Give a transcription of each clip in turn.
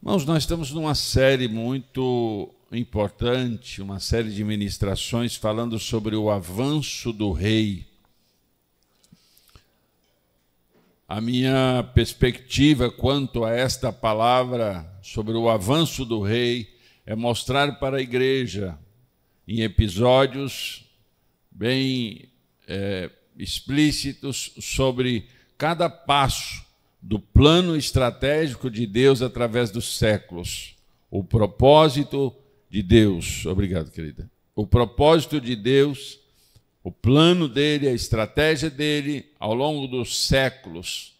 Irmãos, nós estamos numa série muito importante, uma série de ministrações falando sobre o avanço do rei. A minha perspectiva quanto a esta palavra sobre o avanço do rei é mostrar para a igreja, em episódios bem explícitos, sobre cada passo do plano estratégico de Deus através dos séculos. O propósito de Deus, obrigado, querida. O propósito de Deus, o plano dele, a estratégia dele ao longo dos séculos.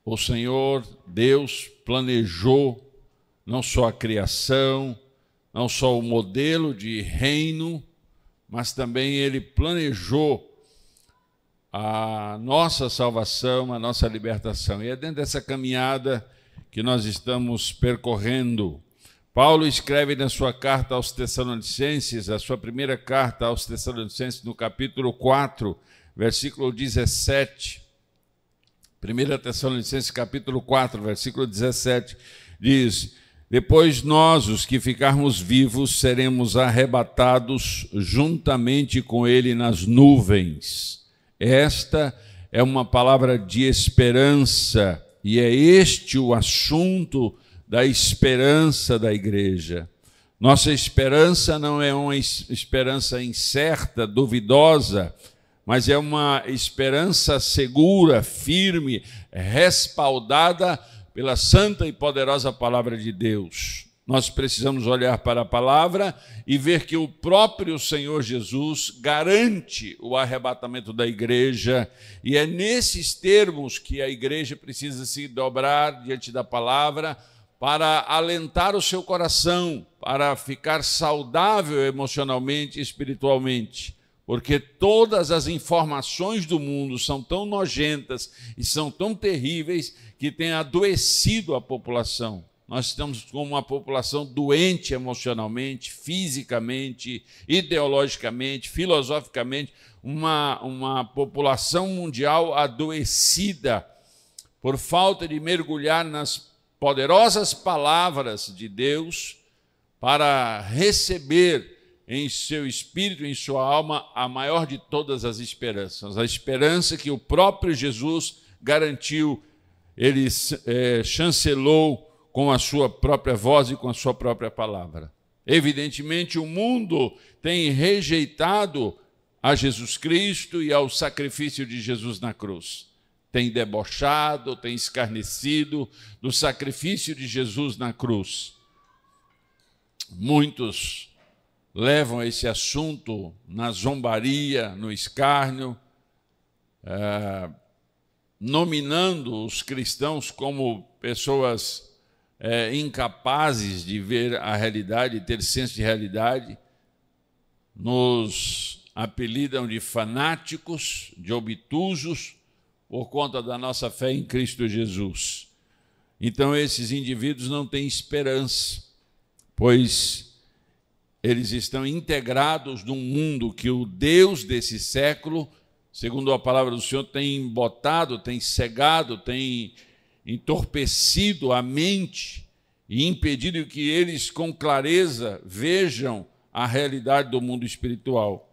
O Senhor, Deus, planejou não só a criação, não só o modelo de reino, mas também ele planejou a nossa salvação, a nossa libertação. E é dentro dessa caminhada que nós estamos percorrendo. Paulo escreve na sua carta aos Tessalonicenses, a sua primeira carta aos Tessalonicenses, no capítulo 4, versículo 17. 1 Tessalonicenses, capítulo 4, versículo 17, diz: depois nós, os que ficarmos vivos, seremos arrebatados juntamente com ele nas nuvens. Esta é uma palavra de esperança, e é este o assunto da esperança da igreja. Nossa esperança não é uma esperança incerta, duvidosa, mas é uma esperança segura, firme, respaldada pela santa e poderosa palavra de Deus. Nós precisamos olhar para a palavra e ver que o próprio Senhor Jesus garante o arrebatamento da igreja, e é nesses termos que a igreja precisa se dobrar diante da palavra para alentar o seu coração, para ficar saudável emocionalmente e espiritualmente, porque todas as informações do mundo são tão nojentas e são tão terríveis que têm adoecido a população. Nós estamos com uma população doente emocionalmente, fisicamente, ideologicamente, filosoficamente, uma população mundial adoecida por falta de mergulhar nas poderosas palavras de Deus para receber em seu espírito, em sua alma, a maior de todas as esperanças, a esperança que o próprio Jesus garantiu, ele chancelou com a sua própria voz e com a sua própria palavra. Evidentemente, o mundo tem rejeitado a Jesus Cristo e ao sacrifício de Jesus na cruz. Tem debochado, tem escarnecido do sacrifício de Jesus na cruz. Muitos levam esse assunto na zombaria, no escárnio, nominando os cristãos como pessoas incapazes de ver a realidade, ter senso de realidade, nos apelidam de fanáticos, de obtusos, por conta da nossa fé em Cristo Jesus. Então, esses indivíduos não têm esperança, pois eles estão integrados num mundo que o Deus desse século, segundo a palavra do Senhor, tem embotado, tem cegado, tem entorpecido a mente e impedido que eles com clareza vejam a realidade do mundo espiritual.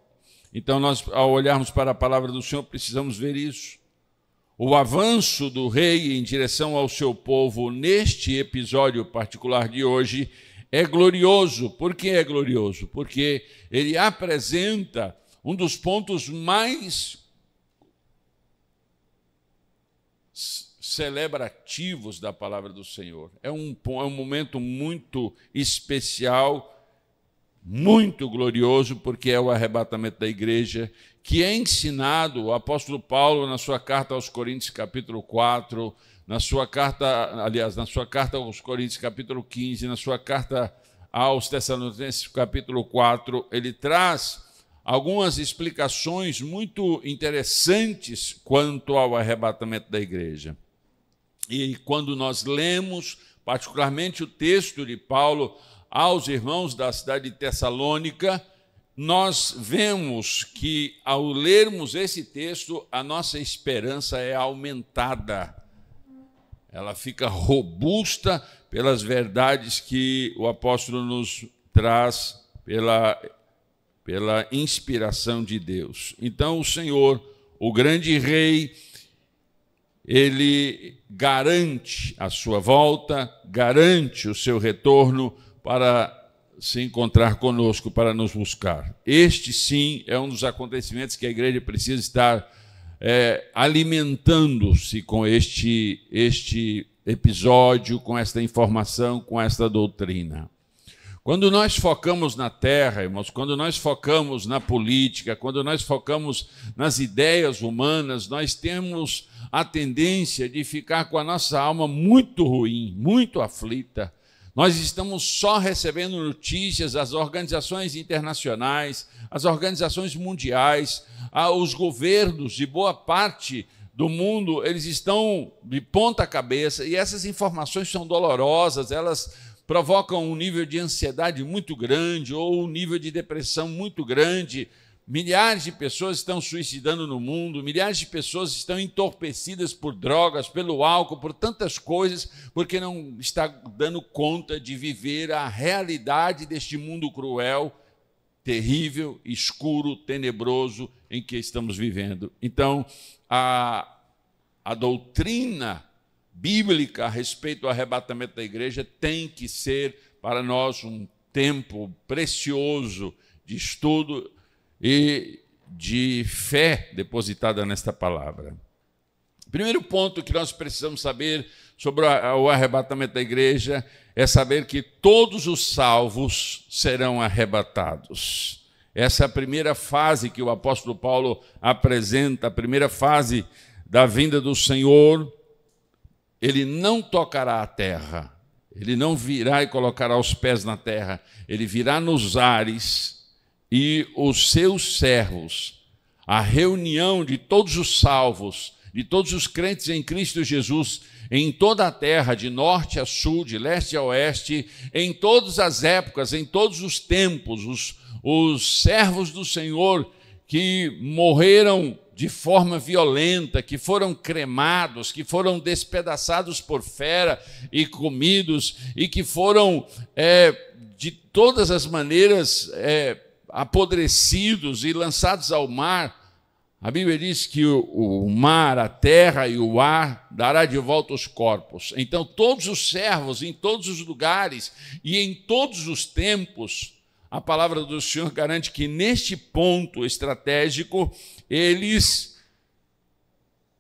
Então nós, ao olharmos para a palavra do Senhor, precisamos ver isso. O avanço do rei em direção ao seu povo neste episódio particular de hoje é glorioso. Por que é glorioso? Porque ele apresenta um dos pontos mais celebrativos da palavra do Senhor. É um momento muito especial, muito glorioso, porque é o arrebatamento da igreja, que é ensinado, o apóstolo Paulo, na sua carta aos Coríntios, capítulo 4, na sua carta aos Coríntios, capítulo 15, na sua carta aos Tessalonicenses, capítulo 4, ele traz algumas explicações muito interessantes quanto ao arrebatamento da igreja. E quando nós lemos, particularmente o texto de Paulo aos irmãos da cidade de Tessalônica, nós vemos que, ao lermos esse texto, a nossa esperança é aumentada. ela fica robusta pelas verdades que o apóstolo nos traz pela inspiração de Deus. Então, o Senhor, o grande Rei, ele garante a sua volta, garante o seu retorno para se encontrar conosco, para nos buscar. Este, sim, é um dos acontecimentos que a igreja precisa estar alimentando-se com este episódio, com esta informação, com esta doutrina. Quando nós focamos na terra, irmãos, quando nós focamos na política, quando nós focamos nas ideias humanas, nós temos a tendência de ficar com a nossa alma muito ruim, muito aflita. Nós estamos só recebendo notícias das organizações internacionais, as organizações mundiais, os governos de boa parte do mundo, eles estão de ponta cabeça, e essas informações são dolorosas, elas provocam um nível de ansiedade muito grande ou um nível de depressão muito grande. Milhares de pessoas estão suicidando no mundo, milhares de pessoas estão entorpecidas por drogas, pelo álcool, por tantas coisas, porque não está dando conta de viver a realidade deste mundo cruel, terrível, escuro, tenebroso em que estamos vivendo. Então, a doutrina bíblica a respeito do arrebatamento da igreja tem que ser para nós um tempo precioso de estudo e de fé depositada nesta palavra. Primeiro ponto que nós precisamos saber sobre o arrebatamento da igreja é saber que todos os salvos serão arrebatados. Essa é a primeira fase que o apóstolo Paulo apresenta, a primeira fase da vinda do Senhor. Ele não tocará a terra, ele não virá e colocará os pés na terra, ele virá nos ares, e os seus servos, a reunião de todos os salvos, de todos os crentes em Cristo Jesus, em toda a terra, de norte a sul, de leste a oeste, em todas as épocas, em todos os tempos, os servos do Senhor que morreram de forma violenta, que foram cremados, que foram despedaçados por fera e comidos, e que foram, de todas as maneiras, apodrecidos e lançados ao mar. A Bíblia diz que o mar, a terra e o ar dará de volta os corpos. Então, todos os servos, em todos os lugares e em todos os tempos, a palavra do Senhor garante que neste ponto estratégico eles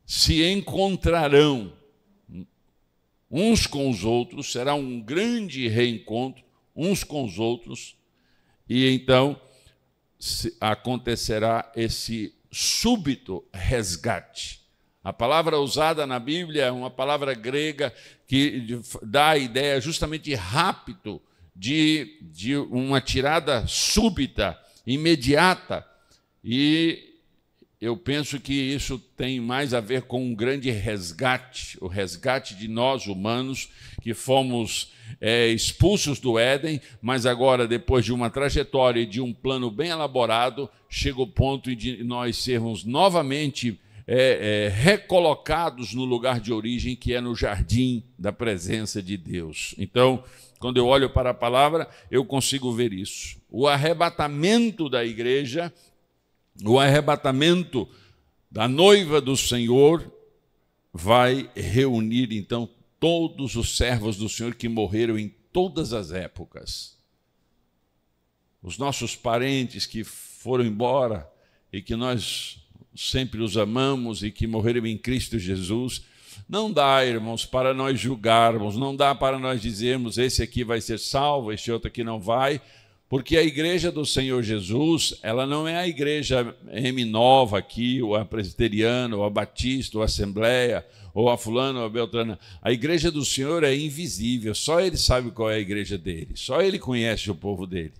se encontrarão uns com os outros, será um grande reencontro uns com os outros, e então acontecerá esse súbito resgate. A palavra usada na Bíblia é uma palavra grega que dá a ideia justamente rápido de uma tirada súbita, imediata, e eu penso que isso tem mais a ver com um grande resgate, o resgate de nós humanos que fomos expulsos do Éden, mas agora, depois de uma trajetória e de um plano bem elaborado, chega o ponto de nós sermos novamente recolocados no lugar de origem, que é no jardim da presença de Deus. Então, quando eu olho para a palavra, eu consigo ver isso. O arrebatamento da igreja, o arrebatamento da noiva do Senhor vai reunir, então, todos os servos do Senhor que morreram em todas as épocas. Os nossos parentes que foram embora e que nós sempre os amamos e que morreram em Cristo Jesus, não dá, irmãos, para nós julgarmos, não dá para nós dizermos esse aqui vai ser salvo, este outro aqui não vai, porque a igreja do Senhor Jesus, ela não é a igreja M-Nova aqui, ou a presbiteriana, ou a batista, ou a assembleia, ou a fulana, ou a beltrana. A igreja do Senhor é invisível, só Ele sabe qual é a igreja dele, só Ele conhece o povo dele.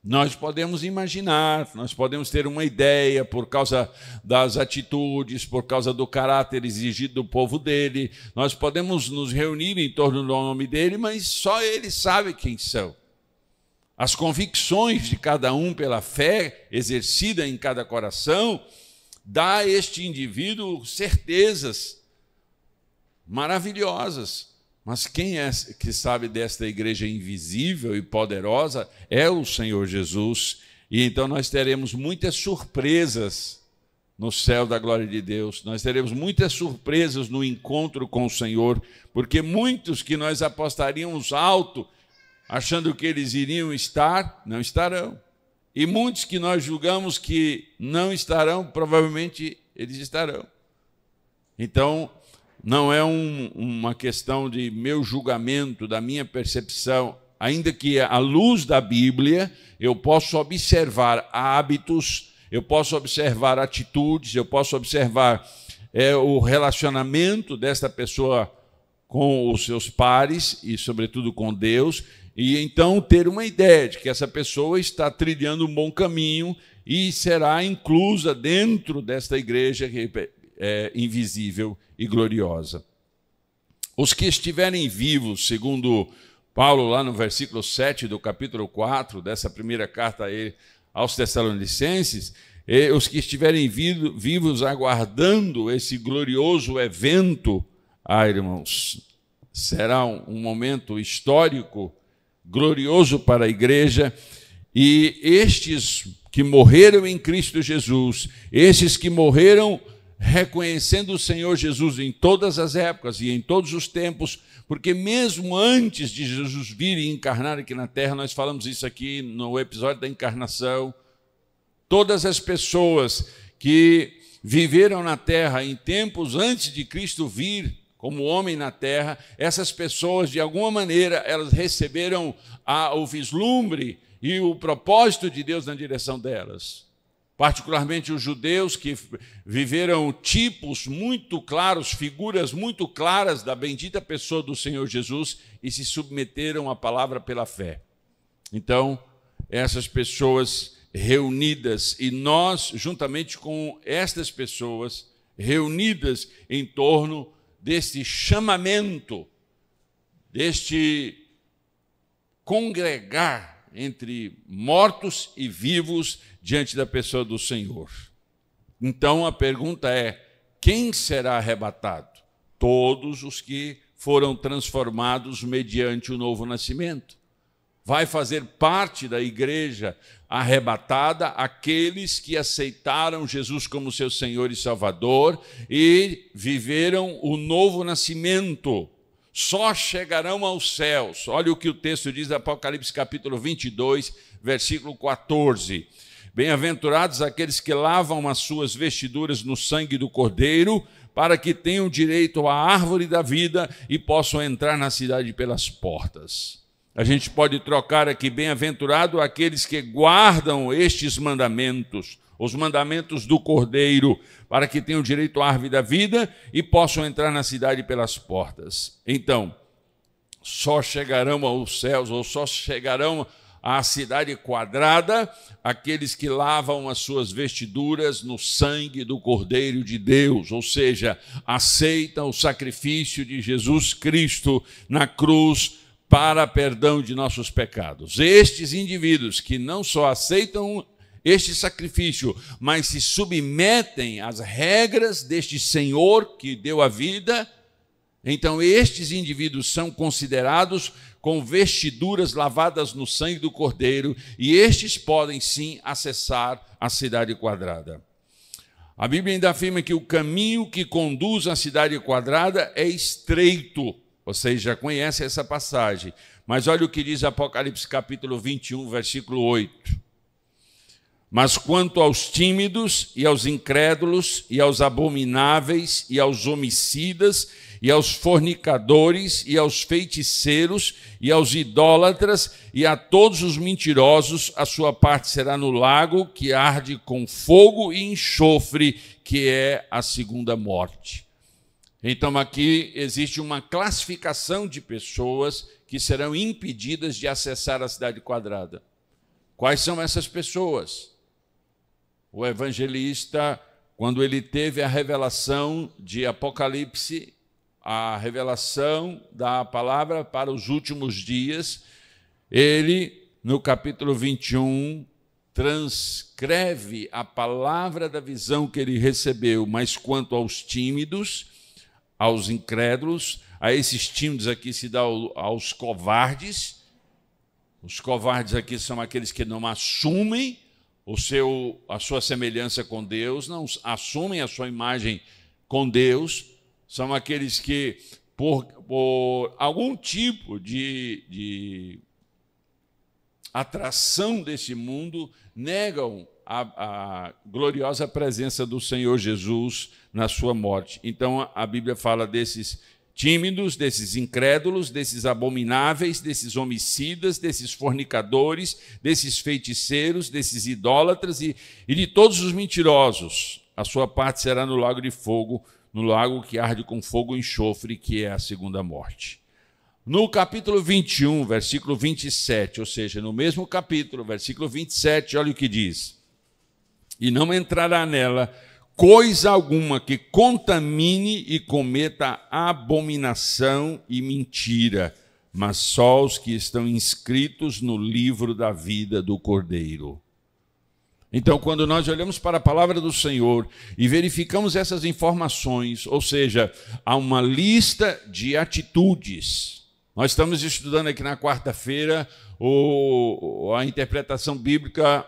Nós podemos imaginar, nós podemos ter uma ideia por causa das atitudes, por causa do caráter exigido do povo dele, nós podemos nos reunir em torno do nome dele, mas só Ele sabe quem são. As convicções de cada um pela fé exercida em cada coração dá a este indivíduo certezas maravilhosas. Mas quem é que sabe desta igreja invisível e poderosa é o Senhor Jesus. E então nós teremos muitas surpresas no céu da glória de Deus. Nós teremos muitas surpresas no encontro com o Senhor, porque muitos que nós apostaríamos alto, achando que eles iriam estar, não estarão. E muitos que nós julgamos que não estarão, provavelmente eles estarão. Então, não é uma questão de meu julgamento, da minha percepção, ainda que à luz da Bíblia eu posso observar hábitos, eu posso observar atitudes, eu posso observar o relacionamento desta pessoa com os seus pares e, sobretudo, com Deus, e então ter uma ideia de que essa pessoa está trilhando um bom caminho e será inclusa dentro desta igreja invisível e gloriosa. Os que estiverem vivos, segundo Paulo, lá no versículo 7 do capítulo 4, dessa primeira carta aos Tessalonicenses, os que estiverem vivos aguardando esse glorioso evento, irmãos, será um momento histórico, glorioso para a igreja, e estes que morreram em Cristo Jesus, estes que morreram reconhecendo o Senhor Jesus em todas as épocas e em todos os tempos, porque mesmo antes de Jesus vir e encarnar aqui na terra, nós falamos isso aqui no episódio da encarnação, todas as pessoas que viveram na terra em tempos antes de Cristo vir como homem na terra, essas pessoas, de alguma maneira, elas receberam o vislumbre e o propósito de Deus na direção delas. Particularmente os judeus que viveram tipos muito claros, figuras muito claras da bendita pessoa do Senhor Jesus e se submeteram à palavra pela fé. Então, essas pessoas reunidas, e nós, juntamente com estas pessoas, reunidas em torno deste chamamento, deste congregar entre mortos e vivos diante da pessoa do Senhor. Então a pergunta é: quem será arrebatado? Todos os que foram transformados mediante o novo nascimento. Vai fazer parte da igreja arrebatada aqueles que aceitaram Jesus como seu Senhor e Salvador e viveram o novo nascimento. Só chegarão aos céus. Olha o que o texto diz, Apocalipse capítulo 22, versículo 14. Bem-aventurados aqueles que lavam as suas vestiduras no sangue do Cordeiro, para que tenham direito à árvore da vida e possam entrar na cidade pelas portas. A gente pode trocar aqui, bem-aventurado aqueles que guardam estes mandamentos, os mandamentos do Cordeiro, para que tenham direito à árvore da vida e possam entrar na cidade pelas portas. Então, só chegarão aos céus, ou só chegarão à cidade quadrada, aqueles que lavam as suas vestiduras no sangue do Cordeiro de Deus, ou seja, aceitam o sacrifício de Jesus Cristo na cruz para perdão de nossos pecados. Estes indivíduos que não só aceitam este sacrifício, mas se submetem às regras deste Senhor que deu a vida, então estes indivíduos são considerados com vestiduras lavadas no sangue do Cordeiro, e estes podem sim acessar a cidade quadrada. A Bíblia ainda afirma que o caminho que conduz à cidade quadrada é estreito. Vocês já conhecem essa passagem, mas olha o que diz Apocalipse capítulo 21, versículo 8. Mas quanto aos tímidos e aos incrédulos e aos abomináveis e aos homicidas e aos fornicadores e aos feiticeiros e aos idólatras e a todos os mentirosos, a sua parte será no lago que arde com fogo e enxofre, que é a segunda morte. Então aqui existe uma classificação de pessoas que serão impedidas de acessar a cidade quadrada. Quais são essas pessoas? O evangelista, quando ele teve a revelação de Apocalipse, a revelação da palavra para os últimos dias, ele, no capítulo 21, transcreve a palavra da visão que ele recebeu, mas quanto aos tímidos, aos incrédulos, a esses tímidos aqui se dá aos covardes. Os covardes aqui são aqueles que não assumem a sua semelhança com Deus, não assumem a sua imagem com Deus, são aqueles que, por algum tipo de atração desse mundo, negam a gloriosa presença do Senhor Jesus na sua morte. Então, a Bíblia fala desses tímidos, desses incrédulos, desses abomináveis, desses homicidas, desses fornicadores, desses feiticeiros, desses idólatras e de todos os mentirosos. A sua parte será no lago de fogo, no lago que arde com fogo e enxofre, que é a segunda morte. No capítulo 21, versículo 27, ou seja, no mesmo capítulo, versículo 27, olha o que diz: e não entrará nela coisa alguma que contamine e cometa abominação e mentira, mas só os que estão inscritos no livro da vida do Cordeiro. Então, quando nós olhamos para a palavra do Senhor e verificamos essas informações, ou seja, há uma lista de atitudes. Nós estamos estudando aqui na quarta-feira a interpretação bíblica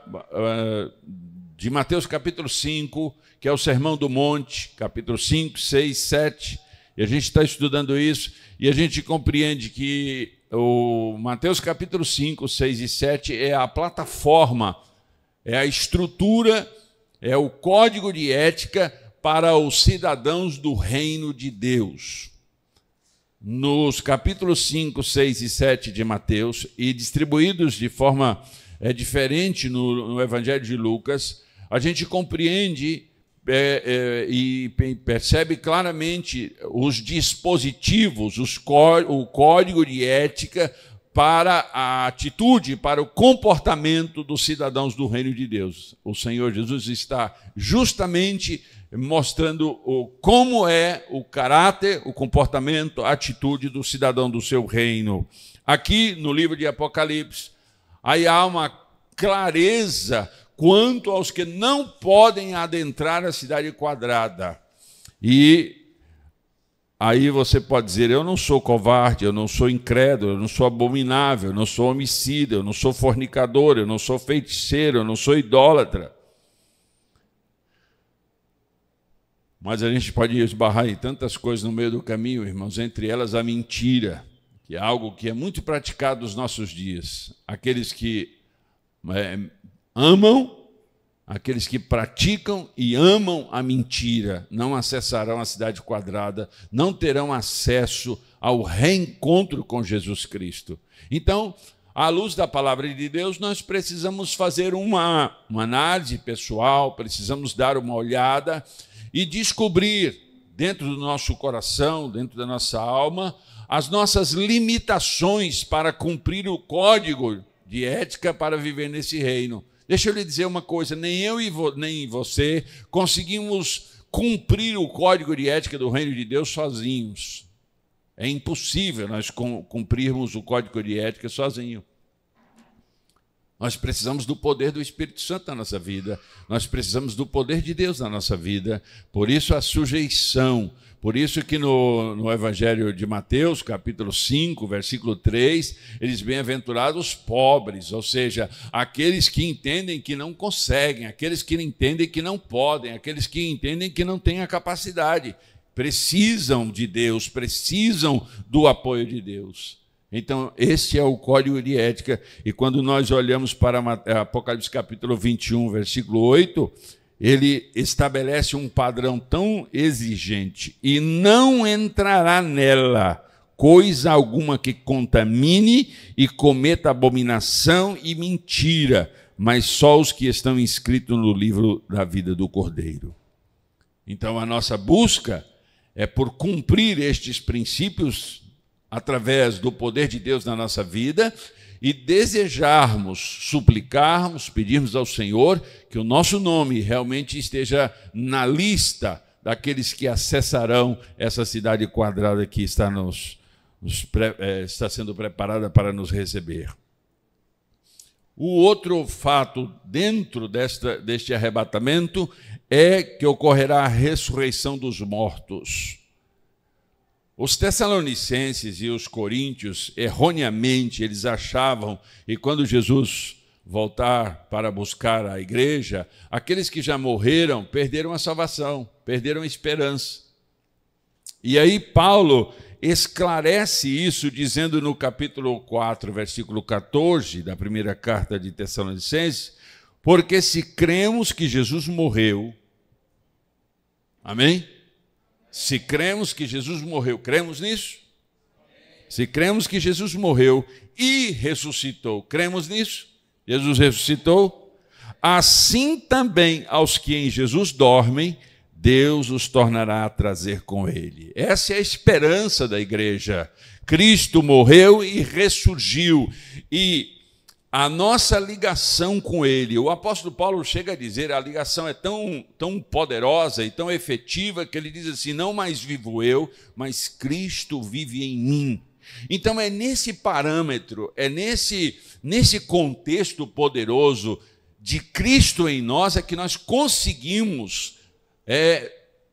de Mateus capítulo 5, que é o Sermão do Monte, capítulo 5, 6, 7, e a gente está estudando isso, e a gente compreende que o Mateus capítulo 5, 6 e 7 é a plataforma, é a estrutura, é o código de ética para os cidadãos do reino de Deus. Nos capítulos 5, 6 e 7 de Mateus, e distribuídos de forma diferente no Evangelho de Lucas, a gente compreende e percebe claramente os dispositivos, o código de ética para a atitude, para o comportamento dos cidadãos do reino de Deus. O Senhor Jesus está justamente mostrando como é o caráter, o comportamento, a atitude do cidadão do seu reino. Aqui no livro de Apocalipse, aí há uma clareza quanto aos que não podem adentrar a cidade quadrada. E aí você pode dizer: eu não sou covarde, eu não sou incrédulo, eu não sou abominável, eu não sou homicida, eu não sou fornicador, eu não sou feiticeiro, eu não sou idólatra. Mas a gente pode esbarrar em tantas coisas no meio do caminho, irmãos, entre elas a mentira, que é algo que é muito praticado nos nossos dias. Aqueles que amam, aqueles que praticam e amam a mentira, não acessarão a cidade quadrada, não terão acesso ao reencontro com Jesus Cristo. Então, à luz da palavra de Deus, nós precisamos fazer uma análise pessoal, precisamos dar uma olhada e descobrir dentro do nosso coração, dentro da nossa alma, as nossas limitações para cumprir o código de ética para viver nesse reino. Deixa eu lhe dizer uma coisa: nem eu nem você conseguimos cumprir o código de ética do reino de Deus sozinhos. É impossível nós cumprirmos o código de ética sozinho. Nós precisamos do poder do Espírito Santo na nossa vida. Nós precisamos do poder de Deus na nossa vida. Por isso a sujeição. Por isso que no Evangelho de Mateus, capítulo 5, versículo 3, eles bem-aventurados os pobres, ou seja, aqueles que entendem que não conseguem, aqueles que entendem que não podem, aqueles que entendem que não têm a capacidade, precisam de Deus, precisam do apoio de Deus. Então, esse é o código de ética. E quando nós olhamos para Apocalipse capítulo 21, versículo 8, ele estabelece um padrão tão exigente: e não entrará nela coisa alguma que contamine e cometa abominação e mentira, mas só os que estão inscritos no livro da vida do Cordeiro. Então, a nossa busca é por cumprir estes princípios através do poder de Deus na nossa vida e desejarmos, suplicarmos, pedirmos ao Senhor que o nosso nome realmente esteja na lista daqueles que acessarão essa cidade quadrada que está sendo preparada para nos receber. O outro fato dentro deste arrebatamento é que ocorrerá a ressurreição dos mortos. Os tessalonicenses e os coríntios, erroneamente, eles achavam, e quando Jesus voltar para buscar a igreja, aqueles que já morreram perderam a salvação, perderam a esperança. E aí Paulo esclarece isso, dizendo no capítulo 4, versículo 14, da primeira carta de Tessalonicenses, porque se cremos que Jesus morreu, amém? Se cremos que Jesus morreu, cremos nisso? Se cremos que Jesus morreu e ressuscitou, cremos nisso? Jesus ressuscitou? Assim também aos que em Jesus dormem, Deus os tornará a trazer com ele. Essa é a esperança da igreja. Cristo morreu e ressurgiu. E a nossa ligação com ele, o apóstolo Paulo chega a dizer, a ligação é tão poderosa e tão efetiva, que ele diz assim, não mais vivo eu, mas Cristo vive em mim. Então é nesse parâmetro, é nesse contexto poderoso de Cristo em nós, é que nós conseguimos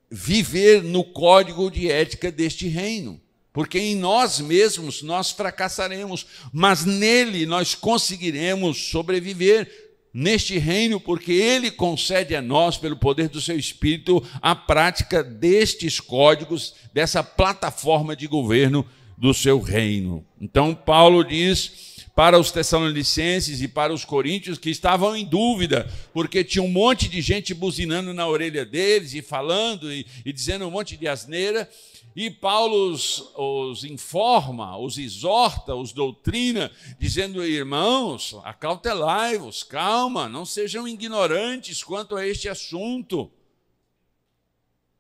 viver no código de ética deste reino. Porque em nós mesmos nós fracassaremos, mas nele nós conseguiremos sobreviver neste reino, porque ele concede a nós, pelo poder do seu Espírito, a prática destes códigos, dessa plataforma de governo do seu reino. Então Paulo diz para os tessalonicenses e para os coríntios que estavam em dúvida, porque tinha um monte de gente buzinando na orelha deles e falando e dizendo um monte de asneira, e Paulo os informa, os exorta, os doutrina, dizendo, irmãos, acautelai-vos, calma, não sejam ignorantes quanto a este assunto.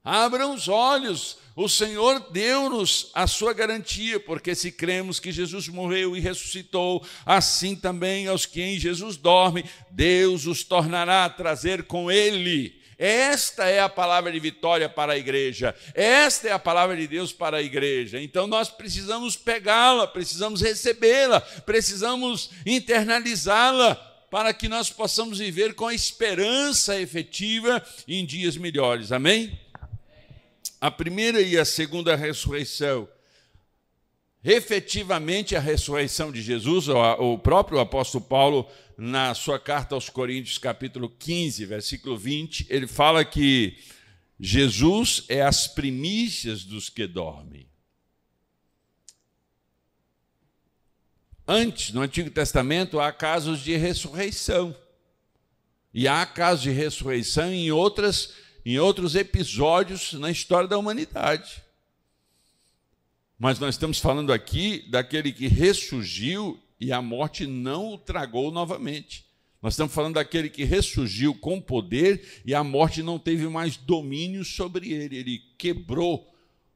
Abram os olhos, o Senhor deu-nos a sua garantia, porque se cremos que Jesus morreu e ressuscitou, assim também aos que em Jesus dormem, Deus os tornará a trazer com ele. Esta é a palavra de vitória para a igreja, esta é a palavra de Deus para a igreja. Então nós precisamos pegá-la, precisamos recebê-la, precisamos internalizá-la, para que nós possamos viver com a esperança efetiva em dias melhores. Amém? A primeira e a segunda ressurreição, efetivamente a ressurreição de Jesus, o próprio apóstolo Paulo, na sua carta aos Coríntios, capítulo 15, versículo 20, ele fala que Jesus é as primícias dos que dormem. Antes, no Antigo Testamento, há casos de ressurreição. E há casos de ressurreição em outros episódios na história da humanidade. Mas nós estamos falando aqui daquele que ressurgiu e a morte não o tragou novamente. Nós estamos falando daquele que ressurgiu com poder e a morte não teve mais domínio sobre ele. Ele quebrou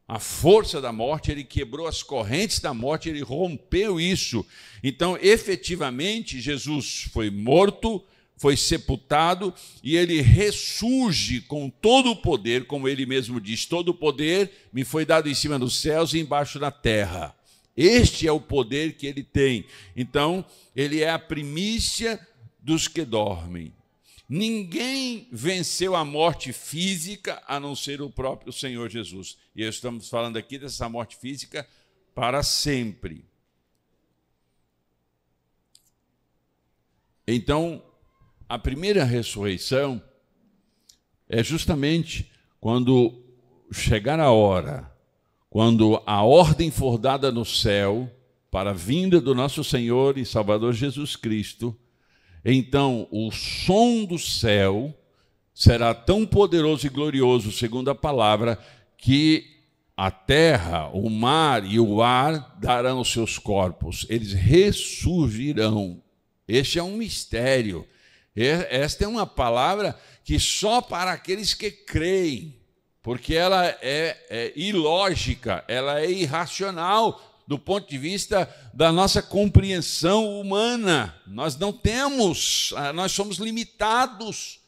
a força da morte, ele quebrou as correntes da morte, ele rompeu isso. Então, efetivamente, Jesus foi morto, foi sepultado e ele ressurge com todo o poder, como ele mesmo diz, todo o poder me foi dado em cima dos céus e embaixo da terra. Este é o poder que ele tem. Então, ele é a primícia dos que dormem. Ninguém venceu a morte física a não ser o próprio Senhor Jesus. E estamos falando aqui dessa morte física para sempre. Então, a primeira ressurreição é justamente quando chegar a hora, quando a ordem for dada no céu para a vinda do nosso Senhor e Salvador Jesus Cristo, então o som do céu será tão poderoso e glorioso, segundo a palavra, que a terra, o mar e o ar darão os seus corpos, eles ressurgirão. Este é um mistério. Esta é uma palavra que só para aqueles que creem, porque ela é ilógica, ela é irracional do ponto de vista da nossa compreensão humana. Nós não temos, nós somos limitados.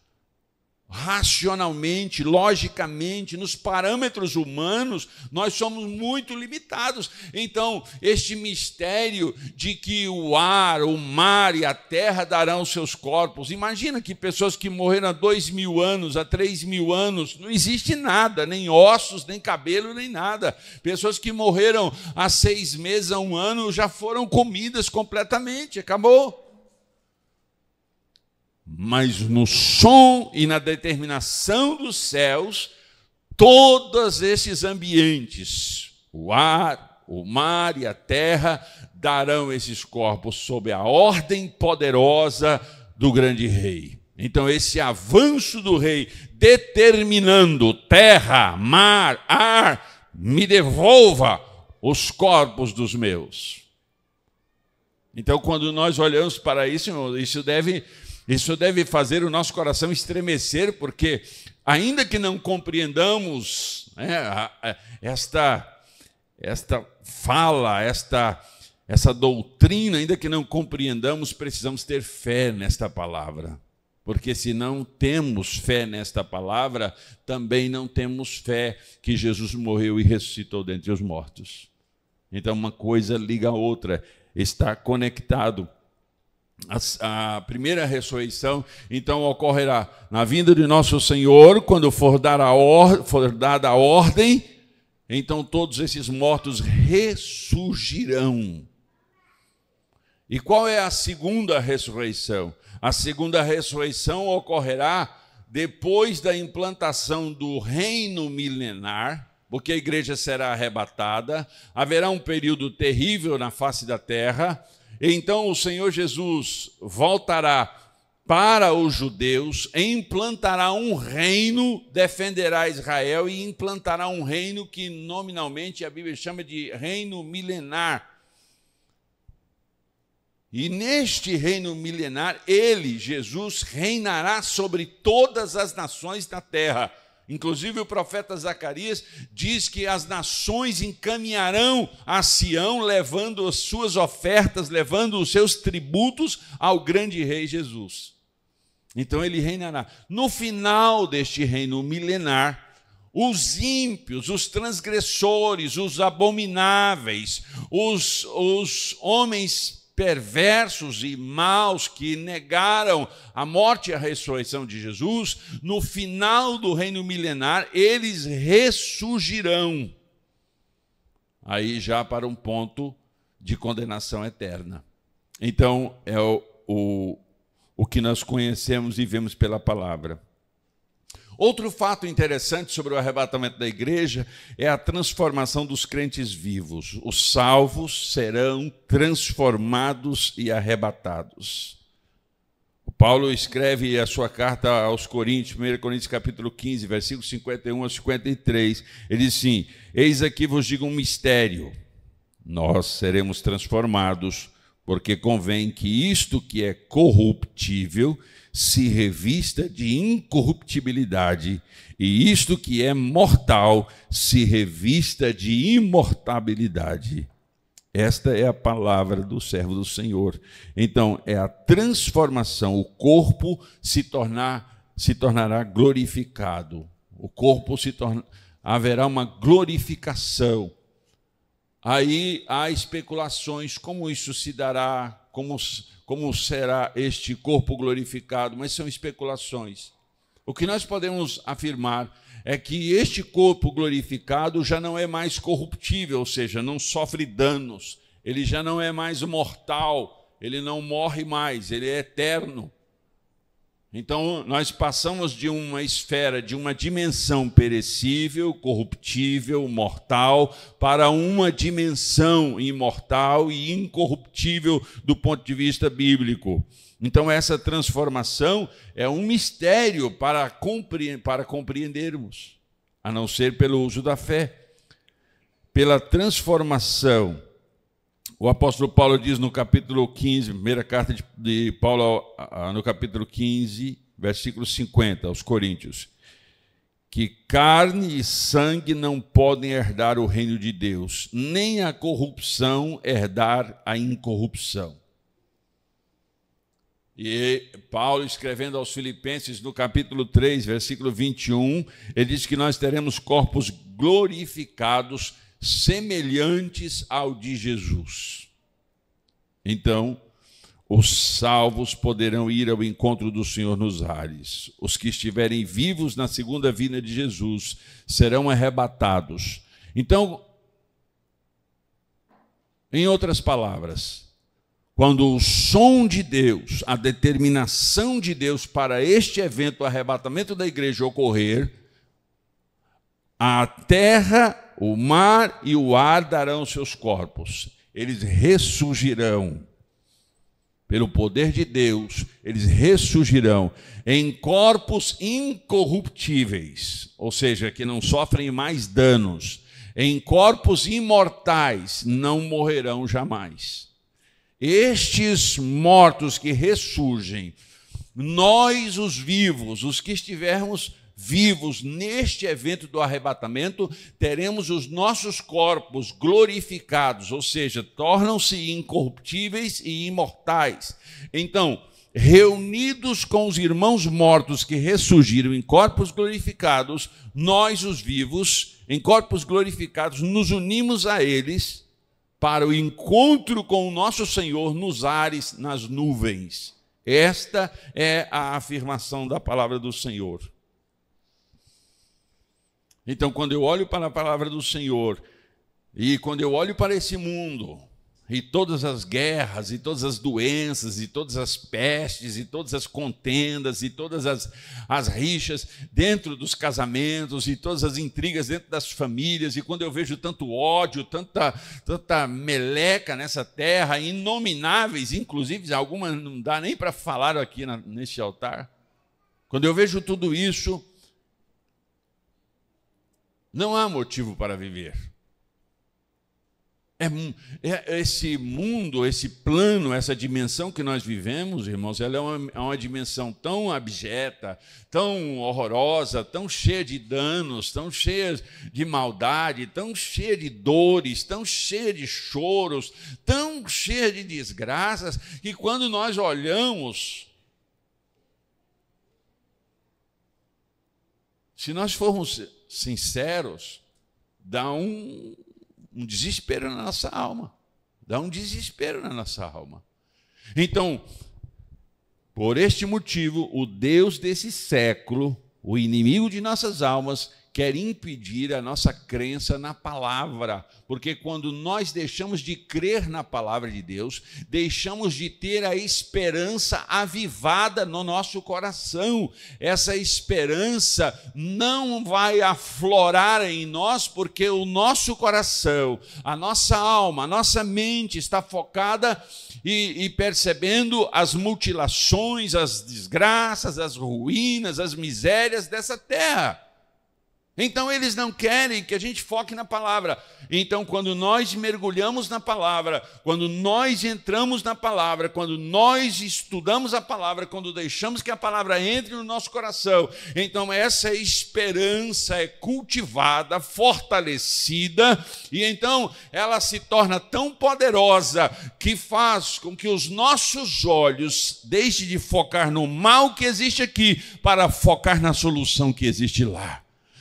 racionalmente, logicamente, nos parâmetros humanos, nós somos muito limitados. Então, este mistério de que o ar, o mar e a terra darão seus corpos. Imagina que pessoas que morreram há 2.000 anos, há 3.000 anos, não existe nada, nem ossos, nem cabelo, nem nada. Pessoas que morreram há 6 meses, há 1 ano, já foram comidas completamente, acabou. Mas no som e na determinação dos céus, todos esses ambientes, o ar, o mar e a terra, darão esses corpos sob a ordem poderosa do grande rei. Então, esse avanço do rei, determinando terra, mar, ar, me devolva os corpos dos meus. Então, quando nós olhamos para isso, isso deve fazer o nosso coração estremecer, porque, ainda que não compreendamos, né, esta fala, essa doutrina, ainda que não compreendamos, precisamos ter fé nesta palavra. Porque se não temos fé nesta palavra, também não temos fé que Jesus morreu e ressuscitou dentre os mortos. Então, uma coisa liga a outra, está conectado. A primeira ressurreição, então, ocorrerá na vinda de nosso Senhor, quando for dada a ordem, então todos esses mortos ressurgirão. E qual é a segunda ressurreição? A segunda ressurreição ocorrerá depois da implantação do reino milenar, porque a igreja será arrebatada, haverá um período terrível na face da terra. Então o Senhor Jesus voltará para os judeus, implantará um reino, defenderá Israel e implantará um reino que nominalmente a Bíblia chama de reino milenar. E neste reino milenar, ele, Jesus, reinará sobre todas as nações da terra. Inclusive o profeta Zacarias diz que as nações encaminharão a Sião, levando as suas ofertas, levando os seus tributos ao grande rei Jesus. Então ele reinará. No final deste reino milenar, os ímpios, os transgressores, os abomináveis, os homens perversos e maus que negaram a morte e a ressurreição de Jesus, no final do reino milenar, eles ressurgirão. Aí já para um ponto de condenação eterna. Então, é o que nós conhecemos e vemos pela palavra. Outro fato interessante sobre o arrebatamento da igreja é a transformação dos crentes vivos. Os salvos serão transformados e arrebatados. O Paulo escreve a sua carta aos Coríntios, 1 Coríntios capítulo 15, versículos 51 a 53. Ele diz assim: eis aqui vos digo um mistério, nós seremos transformados, porque convém que isto que é corruptível se revista de incorruptibilidade, e isto que é mortal se revista de imortabilidade. Esta é a palavra do servo do Senhor. Então, é a transformação, o corpo se tornará glorificado. O corpo haverá uma glorificação. Aí há especulações, como isso se dará, como será este corpo glorificado, mas são especulações. O que nós podemos afirmar é que este corpo glorificado já não é mais corruptível, ou seja, não sofre danos, ele já não é mais mortal, ele não morre mais, ele é eterno. Então, nós passamos de uma esfera, de uma dimensão perecível, corruptível, mortal, para uma dimensão imortal e incorruptível do ponto de vista bíblico. Então, essa transformação é um mistério para compreendermos, a não ser pelo uso da fé. Pela transformação, o apóstolo Paulo diz no capítulo 15, primeira carta de Paulo, no capítulo 15, versículo 50, aos Coríntios, que carne e sangue não podem herdar o reino de Deus, nem a corrupção herdar a incorrupção. E Paulo, escrevendo aos Filipenses, no capítulo 3, versículo 21, ele diz que nós teremos corpos glorificados, semelhantes ao de Jesus. Então, os salvos poderão ir ao encontro do Senhor nos ares. Os que estiverem vivos na segunda vinda de Jesus serão arrebatados. Então, em outras palavras, quando o som de Deus, a determinação de Deus para este evento, o arrebatamento da igreja ocorrer, a terra, o mar e o ar darão seus corpos. Eles ressurgirão. Pelo poder de Deus, eles ressurgirão em corpos incorruptíveis, ou seja, que não sofrem mais danos, em corpos imortais, não morrerão jamais. Estes mortos que ressurgem, nós os vivos, os que estivermos vivos neste evento do arrebatamento, teremos os nossos corpos glorificados, ou seja, tornam-se incorruptíveis e imortais. Então, reunidos com os irmãos mortos que ressurgiram em corpos glorificados, nós os vivos, em corpos glorificados, nos unimos a eles para o encontro com o nosso Senhor nos ares, nas nuvens. Esta é a afirmação da palavra do Senhor. Então, quando eu olho para a palavra do Senhor, e quando eu olho para esse mundo, e todas as guerras, e todas as doenças, e todas as pestes, e todas as contendas, e todas as rixas dentro dos casamentos, e todas as intrigas dentro das famílias, e quando eu vejo tanto ódio, tanta meleca nessa terra, inomináveis, inclusive algumas não dá nem para falar aqui neste altar, quando eu vejo tudo isso, não há motivo para viver. Esse mundo, esse plano, essa dimensão que nós vivemos, irmãos, ela é uma dimensão tão abjeta, tão horrorosa, tão cheia de danos, tão cheia de maldade, tão cheia de dores, tão cheia de choros, tão cheia de desgraças, que quando nós olhamos, se nós formos sinceros, dá um desespero na nossa alma. Dá um desespero na nossa alma. Então, por este motivo, o Deus desse século, o inimigo de nossas almas, quer impedir a nossa crença na palavra, porque quando nós deixamos de crer na palavra de Deus, deixamos de ter a esperança avivada no nosso coração. Essa esperança não vai aflorar em nós, porque o nosso coração, a nossa alma, a nossa mente está focada e percebendo as mutilações, as desgraças, as ruínas, as misérias dessa terra. Então, eles não querem que a gente foque na palavra. Então, quando nós mergulhamos na palavra, quando nós entramos na palavra, quando nós estudamos a palavra, quando deixamos que a palavra entre no nosso coração, então essa esperança é cultivada, fortalecida, e então ela se torna tão poderosa que faz com que os nossos olhos deixem de focar no mal que existe aqui para focar na solução que existe lá.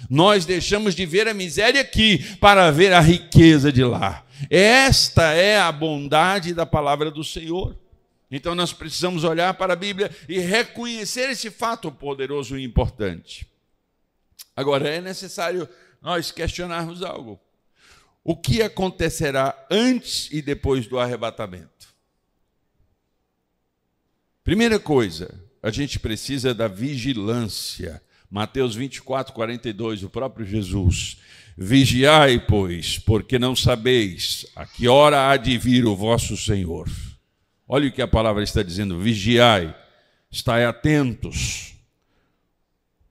Nós deixamos de ver a miséria aqui para ver a riqueza de lá. Esta é a bondade da palavra do Senhor. Então nós precisamos olhar para a Bíblia e reconhecer esse fato poderoso e importante. Agora, é necessário nós questionarmos algo. O que acontecerá antes e depois do arrebatamento? Primeira coisa, a gente precisa da vigilância. Mateus 24, 42, o próprio Jesus. Vigiai, pois, porque não sabeis a que hora há de vir o vosso Senhor. Olha o que a palavra está dizendo. Vigiai, estai atentos,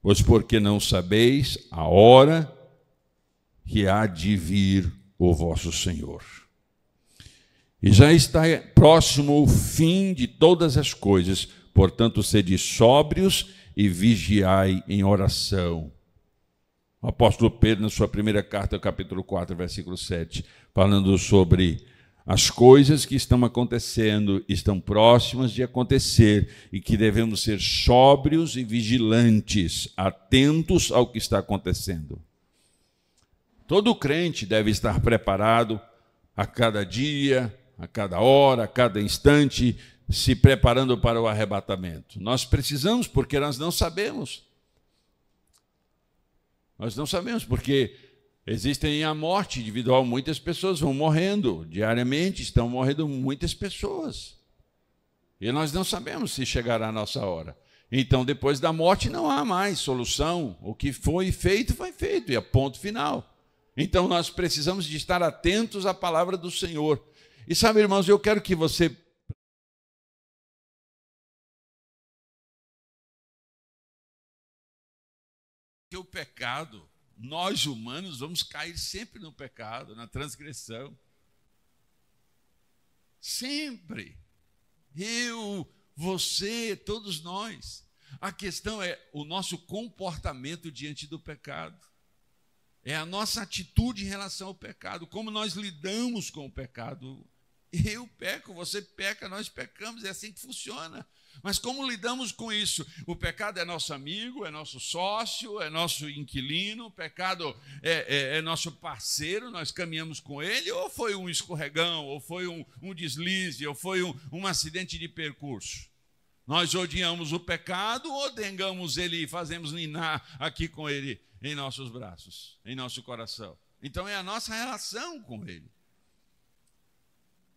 pois porque não sabeis a hora que há de vir o vosso Senhor. E já está próximo o fim de todas as coisas, portanto, sede sóbrios e vigiai em oração. O apóstolo Pedro, na sua primeira carta, capítulo 4, versículo 7, falando sobre As coisas que estão acontecendo estão próximas de acontecer e que devemos ser sóbrios e vigilantes, atentos ao que está acontecendo. Todo crente deve estar preparado a cada dia, a cada hora, a cada instante, se preparando para o arrebatamento. Nós precisamos, porque nós não sabemos. Nós não sabemos, porque existem a morte individual, muitas pessoas vão morrendo, diariamente estão morrendo muitas pessoas. E nós não sabemos se chegará a nossa hora. Então, depois da morte, não há mais solução. O que foi feito, e é ponto final. Então, nós precisamos de estar atentos à palavra do Senhor. E sabe, irmãos, eu quero que você... que o pecado, nós humanos vamos cair sempre no pecado, na transgressão. Sempre. Eu, você, todos nós. A questão é o nosso comportamento diante do pecado. É a nossa atitude em relação ao pecado, como nós lidamos com o pecado. Eu peco, você peca, nós pecamos, é assim que funciona. Mas como lidamos com isso? O pecado é nosso amigo, é nosso sócio, é nosso inquilino, o pecado é nosso parceiro, nós caminhamos com ele, ou foi um escorregão, ou foi um deslize, ou foi um acidente de percurso? Nós odiamos o pecado ou dengamos ele e fazemos ninar aqui com ele em nossos braços, em nosso coração? Então é a nossa relação com ele.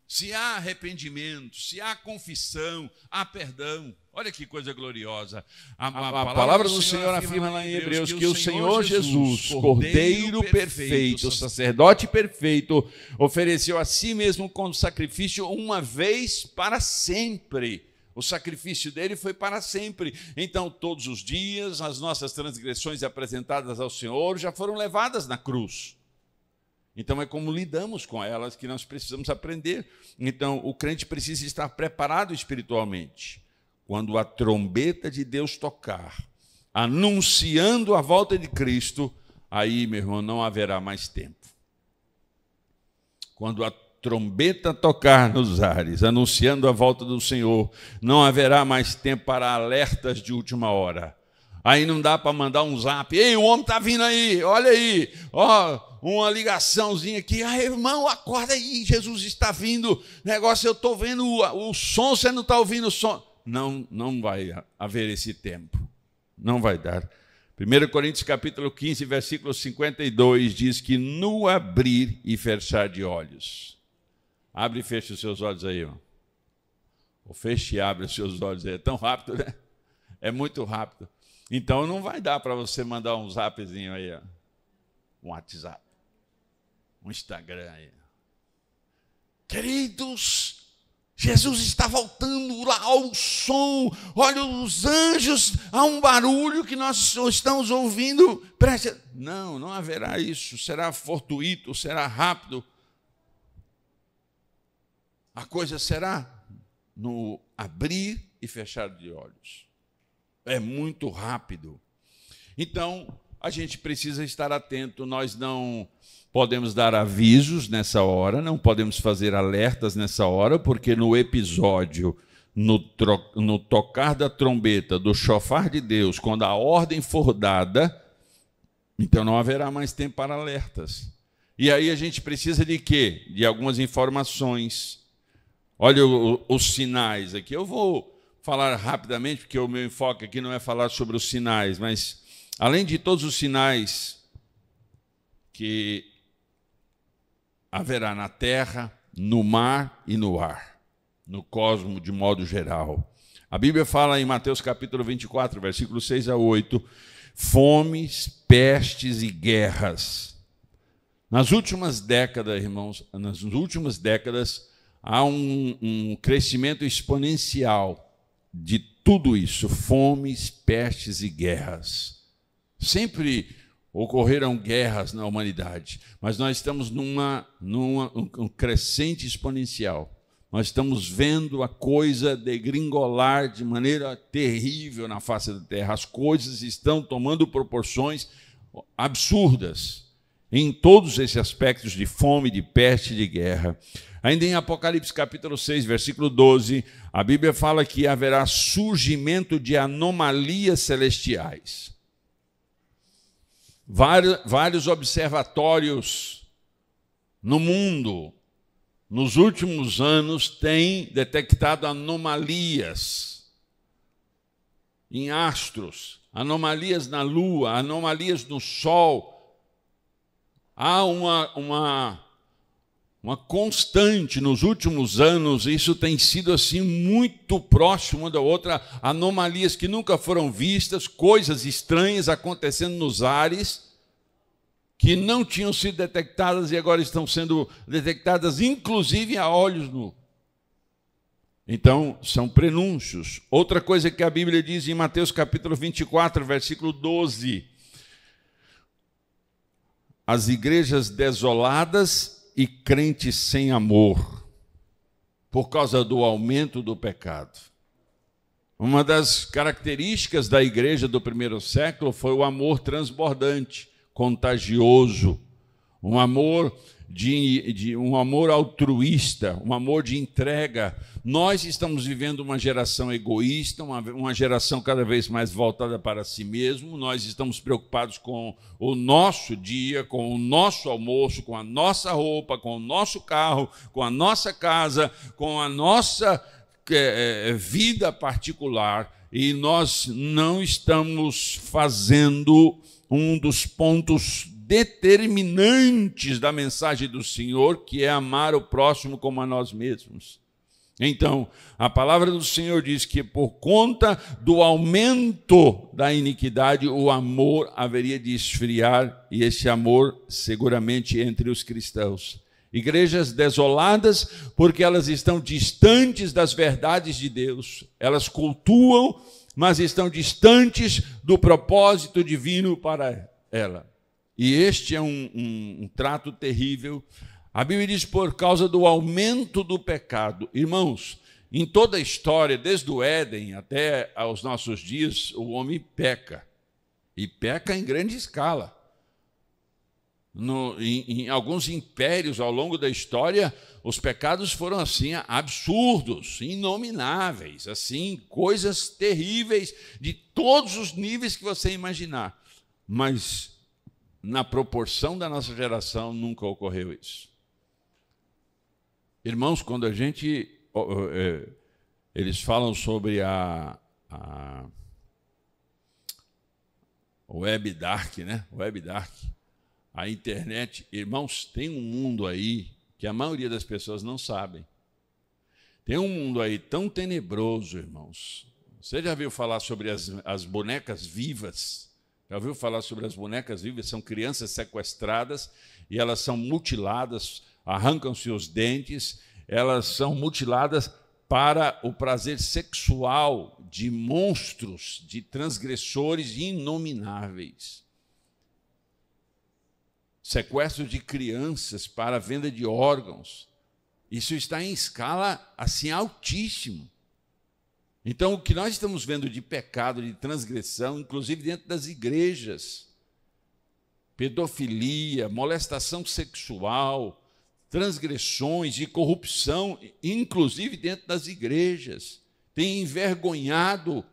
Se há arrependimento, se há confissão, há perdão. Olha que coisa gloriosa. A palavra do Senhor afirma lá em Hebreus que o Senhor Jesus, Cordeiro perfeito, sacerdote perfeito, ofereceu a si mesmo como sacrifício uma vez para sempre. O sacrifício dele foi para sempre. Então, todos os dias, as nossas transgressões apresentadas ao Senhor já foram levadas na cruz. Então, é como lidamos com elas que nós precisamos aprender. Então, o crente precisa estar preparado espiritualmente. Quando a trombeta de Deus tocar, anunciando a volta de Cristo, aí, meu irmão, não haverá mais tempo. Quando a trombeta tocar nos ares, anunciando a volta do Senhor, não haverá mais tempo para alertas de última hora. Aí não dá para mandar um zap. Ei, o homem está vindo aí, olha aí, ó, uma ligaçãozinha aqui. Ah, irmão, acorda aí, Jesus está vindo. Negócio, eu estou vendo o som, você não está ouvindo o som. Não vai haver esse tempo. Não vai dar. 1 Coríntios capítulo 15, versículo 52, diz que no abrir e fechar de olhos. Abre e fecha os seus olhos aí, irmão. Ou fecha e abre os seus olhos aí. É tão rápido, né? É muito rápido. Então não vai dar para você mandar um zapzinho aí, ó. Um WhatsApp, um Instagram aí. Queridos, Jesus está voltando lá ao som. Olha os anjos, há um barulho que nós estamos ouvindo. Não haverá isso. Será fortuito, será rápido. A coisa será no abrir e fechar de olhos. É muito rápido. Então, a gente precisa estar atento. Nós não podemos dar avisos nessa hora, não podemos fazer alertas nessa hora, porque no episódio, no tocar da trombeta, do chofar de Deus, quando a ordem for dada, então não haverá mais tempo para alertas. E aí a gente precisa de quê? De algumas informações. Olha os sinais aqui. Eu vou falar rapidamente, porque o meu enfoque aqui não é falar sobre os sinais, mas além de todos os sinais que haverá na terra, no mar e no ar, no cosmos de modo geral. A Bíblia fala em Mateus capítulo 24, versículos 6 a 8, fomes, pestes e guerras. Nas últimas décadas, irmãos, há um crescimento exponencial de tudo isso, fomes, pestes e guerras. Sempre ocorreram guerras na humanidade, mas nós estamos num crescente exponencial. Nós estamos vendo a coisa degringolar de maneira terrível na face da terra. As coisas estão tomando proporções absurdas. em todos esses aspectos de fome, de peste, de guerra. Ainda em Apocalipse capítulo 6, versículo 12, a Bíblia fala que haverá surgimento de anomalias celestiais. Vários observatórios no mundo, nos últimos anos, têm detectado anomalias em astros, anomalias na Lua, anomalias no Sol. Há uma constante nos últimos anos, isso tem sido assim muito próximo uma da outra, anomalias que nunca foram vistas, coisas estranhas acontecendo nos ares, que não tinham sido detectadas e agora estão sendo detectadas, inclusive a olhos nus. Então, são prenúncios. Outra coisa que a Bíblia diz em Mateus capítulo 24, versículo 12. As igrejas desoladas e crentes sem amor, por causa do aumento do pecado. Uma das características da igreja do primeiro século foi o amor transbordante, contagioso, um amor um amor altruísta, um amor de entrega. Nós estamos vivendo uma geração egoísta, uma geração cada vez mais voltada para si mesmo. Nós estamos preocupados com o nosso dia, com o nosso almoço, com a nossa roupa, com o nosso carro, com a nossa casa, com a nossa vida particular. E nós não estamos fazendo um dos pontos determinantes da mensagem do Senhor, que é amar o próximo como a nós mesmos. Então, a palavra do Senhor diz que por conta do aumento da iniquidade, o amor haveria de esfriar, e esse amor seguramente entre os cristãos. Igrejas desoladas porque elas estão distantes das verdades de Deus. Elas cultuam, mas estão distantes do propósito divino para ela. E este é um trato terrível. A Bíblia diz por causa do aumento do pecado. Irmãos, em toda a história, desde o Éden até aos nossos dias, o homem peca. E peca em grande escala. Em alguns impérios ao longo da história, os pecados foram assim absurdos, inomináveis, assim, coisas terríveis de todos os níveis que você imaginar. Mas na proporção da nossa geração nunca ocorreu isso. Irmãos, quando eles falam sobre a Web Dark, né? Web Dark, a internet, irmãos, tem um mundo aí que a maioria das pessoas não sabem. Tem um mundo aí tão tenebroso, irmãos. Você já viu falar sobre as bonecas vivas? Já ouviu falar sobre as bonecas vivas? São crianças sequestradas e elas são mutiladas, arrancam-se os dentes, elas são mutiladas para o prazer sexual de monstros, de transgressores inomináveis. Sequestro de crianças para a venda de órgãos. Isso está em escala assim altíssima. Então, o que nós estamos vendo de pecado, de transgressão, inclusive dentro das igrejas, pedofilia, molestação sexual, transgressões e corrupção, inclusive dentro das igrejas, tem envergonhado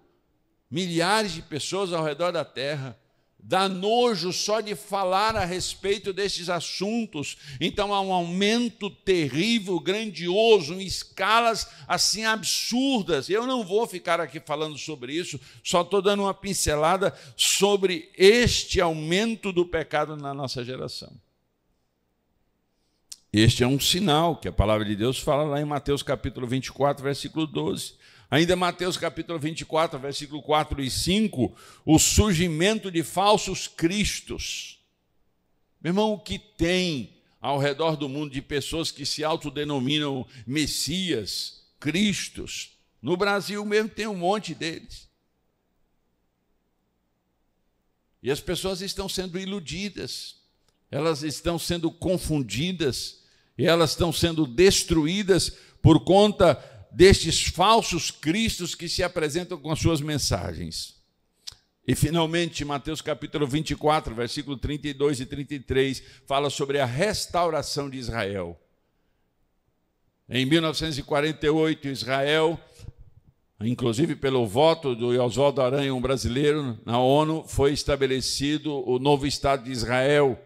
milhares de pessoas ao redor da terra. Dá nojo só de falar a respeito desses assuntos. Então há um aumento terrível, grandioso, em escalas assim absurdas. Eu não vou ficar aqui falando sobre isso, só estou dando uma pincelada sobre este aumento do pecado na nossa geração. Este é um sinal que a palavra de Deus fala lá em Mateus capítulo 24, versículo 12. Ainda Mateus capítulo 24, versículo 4 e 5, o surgimento de falsos cristos. Meu irmão, o que tem ao redor do mundo de pessoas que se autodenominam Messias, Cristos? No Brasil mesmo tem um monte deles. E as pessoas estão sendo iludidas, elas estão sendo confundidas, e elas estão sendo destruídas por conta destes falsos cristos que se apresentam com as suas mensagens. E, finalmente, Mateus capítulo 24, versículo 32 e 33, fala sobre a restauração de Israel. Em 1948, Israel, inclusive pelo voto do Oswaldo Aranha, um brasileiro, na ONU, foi estabelecido o novo Estado de Israel.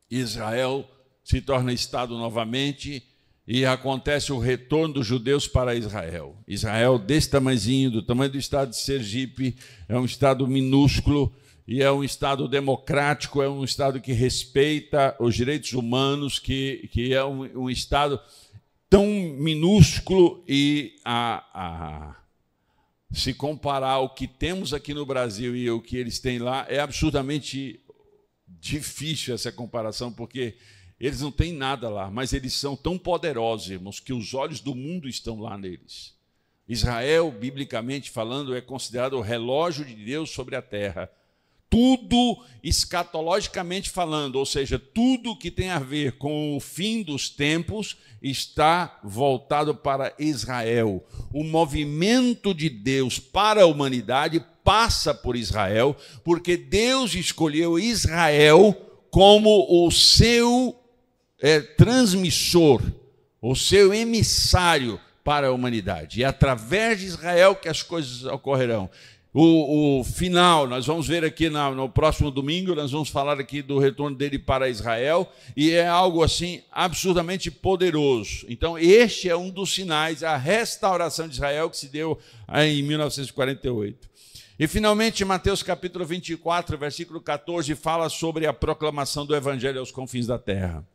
Israel se torna Estado novamente e acontece o retorno dos judeus para Israel. Israel, desse tamanhozinho, do tamanho do estado de Sergipe, é um estado minúsculo e é um estado democrático, é um estado que respeita os direitos humanos, que é um estado tão minúsculo e se comparar o que temos aqui no Brasil e o que eles têm lá, é absurdamente difícil essa comparação, porque eles não têm nada lá, mas eles são tão poderosos, irmãos, que os olhos do mundo estão lá neles. Israel, biblicamente falando, é considerado o relógio de Deus sobre a terra. Tudo escatologicamente falando, ou seja, tudo que tem a ver com o fim dos tempos está voltado para Israel. O movimento de Deus para a humanidade passa por Israel, porque Deus escolheu Israel como o seu transmissor, o seu emissário para a humanidade. E é através de Israel que as coisas ocorrerão. O final, nós vamos ver aqui no próximo domingo, nós vamos falar aqui do retorno dele para Israel, e é algo assim absurdamente poderoso. Então, este é um dos sinais, a restauração de Israel que se deu em 1948. E, finalmente, Mateus capítulo 24, versículo 14, fala sobre a proclamação do evangelho aos confins da terra.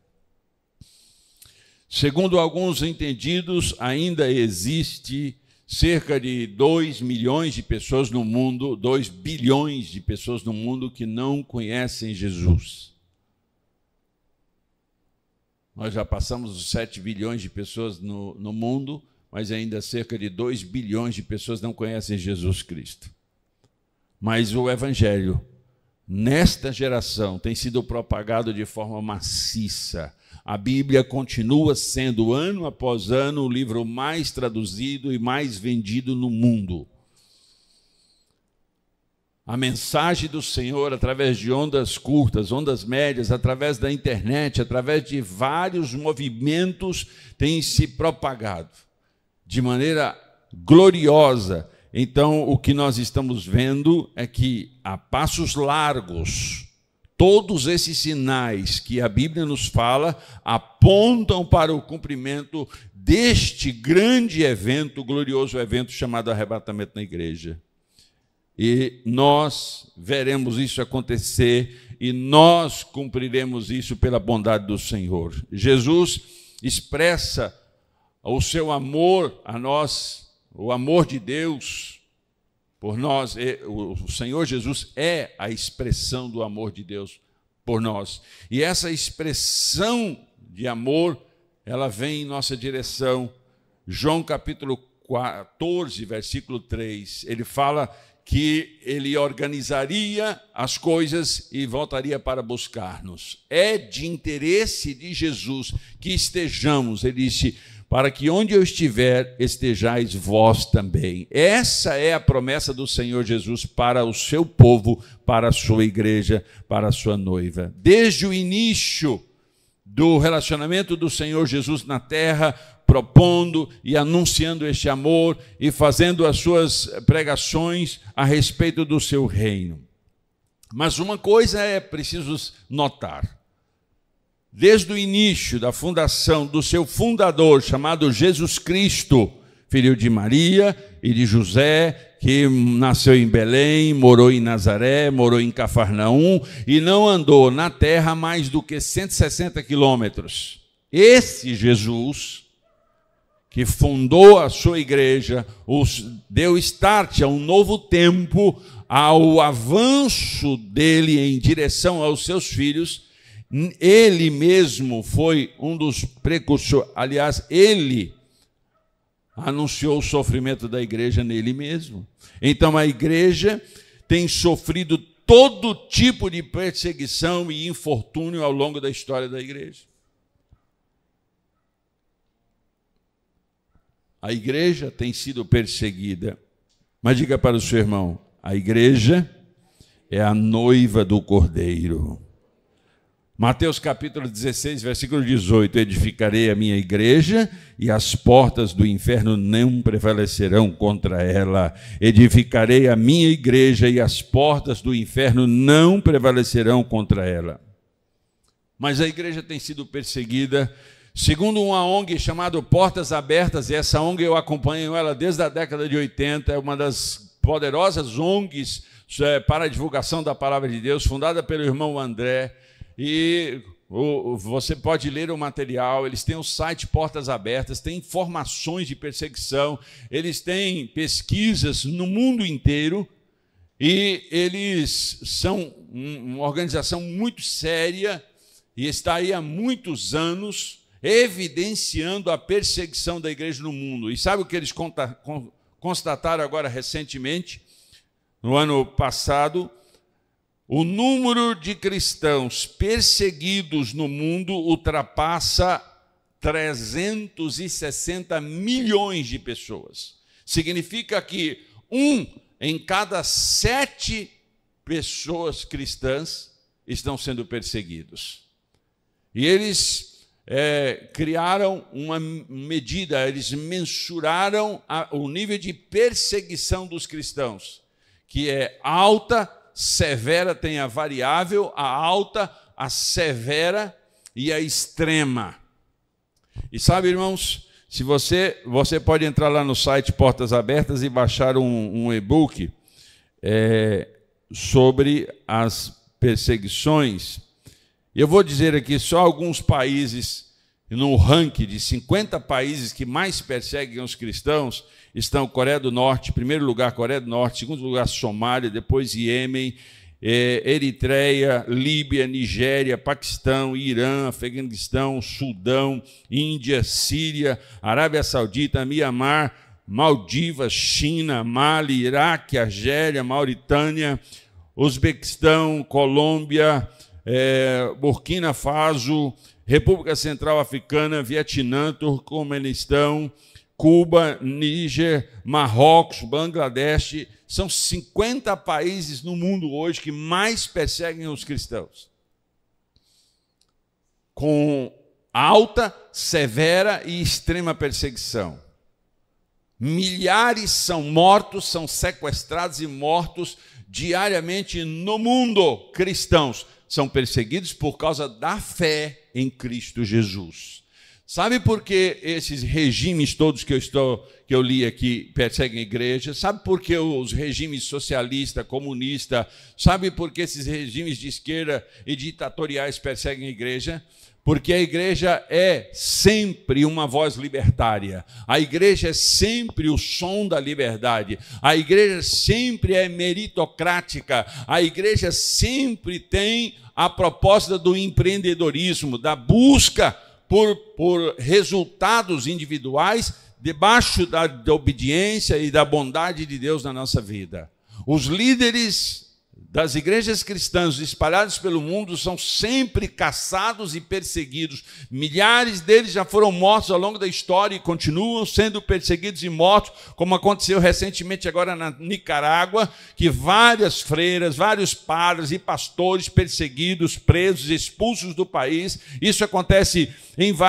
Segundo alguns entendidos, ainda existe cerca de 2 milhões de pessoas no mundo, 2 bilhões de pessoas no mundo que não conhecem Jesus. Nós já passamos os 7 bilhões de pessoas no mundo, mas ainda cerca de 2 bilhões de pessoas não conhecem Jesus Cristo. Mas o evangelho, nesta geração, tem sido propagado de forma maciça. A Bíblia continua sendo, ano após ano, o livro mais traduzido e mais vendido no mundo. A mensagem do Senhor, através de ondas curtas, ondas médias, através da internet, através de vários movimentos, tem se propagado de maneira gloriosa. Então, o que nós estamos vendo é que, a passos largos, todos esses sinais que a Bíblia nos fala apontam para o cumprimento deste grande evento, glorioso evento chamado arrebatamento na igreja. E nós veremos isso acontecer e nós cumpriremos isso pela bondade do Senhor. Jesus expressa o seu amor a nós, o amor de Deus por nós. O Senhor Jesus é a expressão do amor de Deus por nós. E essa expressão de amor, ela vem em nossa direção. João capítulo 14, versículo 3, ele fala que ele organizaria as coisas e voltaria para buscar-nos. É de interesse de Jesus que estejamos, ele disse, para que onde eu estiver, estejais vós também. Essa é a promessa do Senhor Jesus para o seu povo, para a sua igreja, para a sua noiva. Desde o início do relacionamento do Senhor Jesus na terra, propondo e anunciando este amor e fazendo as suas pregações a respeito do seu reino. Mas uma coisa é preciso notar. Desde o início da fundação do seu fundador, chamado Jesus Cristo, filho de Maria e de José, que nasceu em Belém, morou em Nazaré, morou em Cafarnaum e não andou na terra mais do que 160 quilômetros. Esse Jesus, que fundou a sua igreja, deu start a um novo tempo, ao avanço dele em direção aos seus filhos. Ele mesmo foi um dos precursores, aliás, ele anunciou o sofrimento da igreja nele mesmo. Então a igreja tem sofrido todo tipo de perseguição e infortúnio ao longo da história da igreja. A igreja tem sido perseguida, mas diga para o seu irmão, A igreja é a noiva do Cordeiro. Mateus capítulo 16, versículo 18, edificarei a minha igreja e as portas do inferno não prevalecerão contra ela. Edificarei a minha igreja e as portas do inferno não prevalecerão contra ela. Mas a igreja tem sido perseguida, segundo uma ONG chamada Portas Abertas, e essa ONG eu acompanho ela desde a década de 80, é uma das poderosas ONGs para a divulgação da palavra de Deus, fundada pelo irmão André. E você pode ler o material, eles têm o site Portas Abertas, têm informações de perseguição, eles têm pesquisas no mundo inteiro e eles são uma organização muito séria e está aí há muitos anos evidenciando a perseguição da igreja no mundo. E sabe o que eles constataram agora recentemente? No ano passado, o número de cristãos perseguidos no mundo ultrapassa 360 milhões de pessoas. Significa que 1 em cada 7 pessoas cristãs estão sendo perseguidos. E eles criaram uma medida, eles mensuraram o nível de perseguição dos cristãos, que é alta, severa, tem a variável, a alta, a severa e a extrema. E sabe, irmãos, se você pode entrar lá no site Portas Abertas e baixar um e-book sobre as perseguições. Eu vou dizer aqui só alguns países, no ranking de 50 países que mais perseguem os cristãos, estão Coreia do Norte, em primeiro lugar Coreia do Norte, em segundo lugar Somália, depois Iêmen, Eritreia, Líbia, Nigéria, Paquistão, Irã, Afeganistão, Sudão, Índia, Síria, Arábia Saudita, Mianmar, Maldivas, China, Mali, Iraque, Argélia, Mauritânia, Uzbequistão, Colômbia, Burkina Faso, República Central Africana, Vietnã, Turcomenistão, Cuba, Níger, Marrocos, Bangladesh. São 50 países no mundo hoje que mais perseguem os cristãos, com alta, severa e extrema perseguição. Milhares são mortos, são sequestrados e mortos diariamente no mundo. Cristãos são perseguidos por causa da fé em Cristo Jesus. Sabe por que esses regimes todos que eu li aqui perseguem a igreja? Sabe por que os regimes socialista, comunista, sabe por que esses regimes de esquerda e ditatoriais perseguem a igreja? Porque a igreja é sempre uma voz libertária, a igreja é sempre o som da liberdade, a igreja sempre é meritocrática, a igreja sempre tem a proposta do empreendedorismo, da busca por resultados individuais debaixo da obediência e da bondade de Deus na nossa vida. Os líderes das igrejas cristãs espalhadas pelo mundo são sempre caçados e perseguidos. Milhares deles já foram mortos ao longo da história e continuam sendo perseguidos e mortos, como aconteceu recentemente agora na Nicarágua, que várias freiras, vários padres e pastores perseguidos, presos, expulsos do país. Isso acontece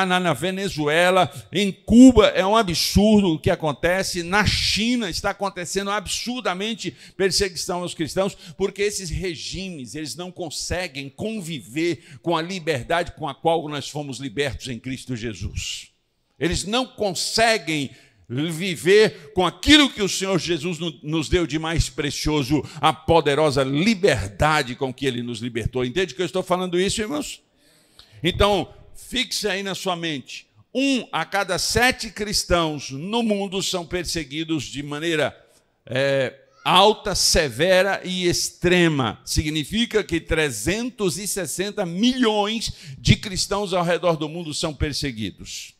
na Venezuela, em Cuba, é um absurdo o que acontece. Na China está acontecendo absurdamente perseguição aos cristãos, porque esses regimes, eles não conseguem conviver com a liberdade com a qual nós fomos libertos em Cristo Jesus. Eles não conseguem viver com aquilo que o Senhor Jesus nos deu de mais precioso, a poderosa liberdade com que Ele nos libertou. Entende que eu estou falando isso, irmãos? Então, fixe aí na sua mente, 1 a cada 7 cristãos no mundo são perseguidos de maneira alta, severa e extrema. Significa que 360 milhões de cristãos ao redor do mundo são perseguidos.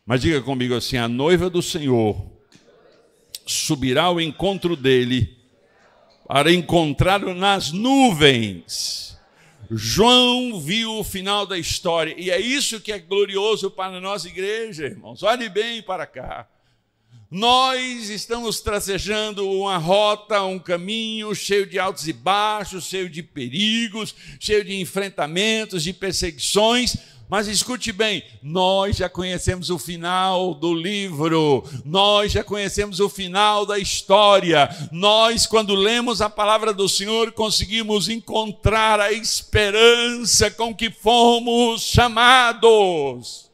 Mas diga comigo assim: a noiva do Senhor subirá ao encontro dele para encontrá-lo nas nuvens. João viu o final da história, e é isso que é glorioso para a nossa igreja, irmãos. Olhe bem para cá. Nós estamos tracejando uma rota, um caminho cheio de altos e baixos, cheio de perigos, cheio de enfrentamentos, de perseguições. Mas escute bem, nós já conhecemos o final do livro, nós já conhecemos o final da história. Nós, quando lemos a palavra do Senhor, conseguimos encontrar a esperança com que fomos chamados.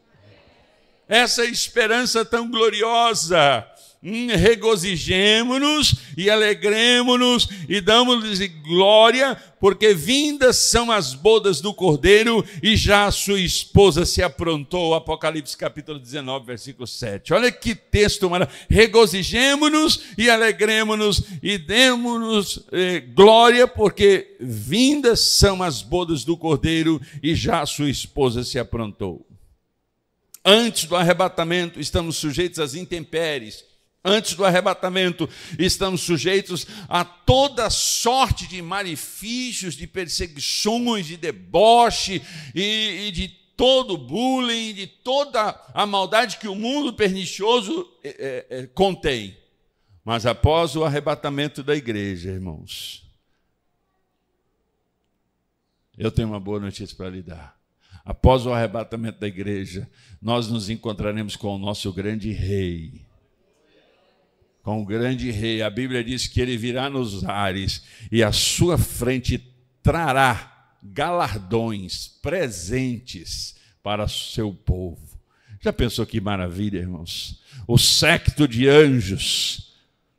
Essa esperança tão gloriosa. Regozijemo-nos e alegremo-nos e damos-lhes glória, porque vindas são as bodas do Cordeiro e já a sua esposa se aprontou. Apocalipse capítulo 19, versículo 7. Olha que texto maravilhoso. Regozijemo-nos e alegremo-nos e demos-nos glória, porque vindas são as bodas do Cordeiro e já a sua esposa se aprontou. Antes do arrebatamento, estamos sujeitos às intempéries. Antes do arrebatamento, estamos sujeitos a toda sorte de malefícios, de perseguições, de deboche e de todo o bullying, de toda a maldade que o mundo pernicioso contém. Mas após o arrebatamento da igreja, irmãos, eu tenho uma boa notícia para lhe dar. Após o arrebatamento da igreja, nós nos encontraremos com o nosso grande rei. Com o grande rei. A Bíblia diz que ele virá nos ares e à sua frente trará galardões, presentes para o seu povo. Já pensou que maravilha, irmãos? O séquito de anjos,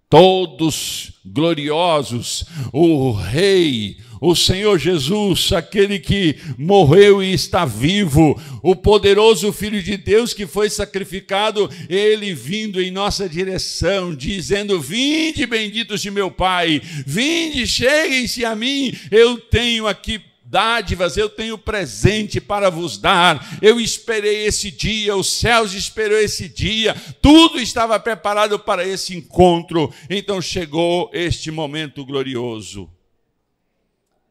todos gloriosos, o rei, o Senhor Jesus, aquele que morreu e está vivo, o poderoso Filho de Deus que foi sacrificado, ele vindo em nossa direção, dizendo: vinde, benditos de meu Pai, vinde, cheguem-se a mim, eu tenho aqui dádivas, eu tenho presente para vos dar. Eu esperei esse dia, os céus esperou esse dia, tudo estava preparado para esse encontro. Então chegou este momento glorioso.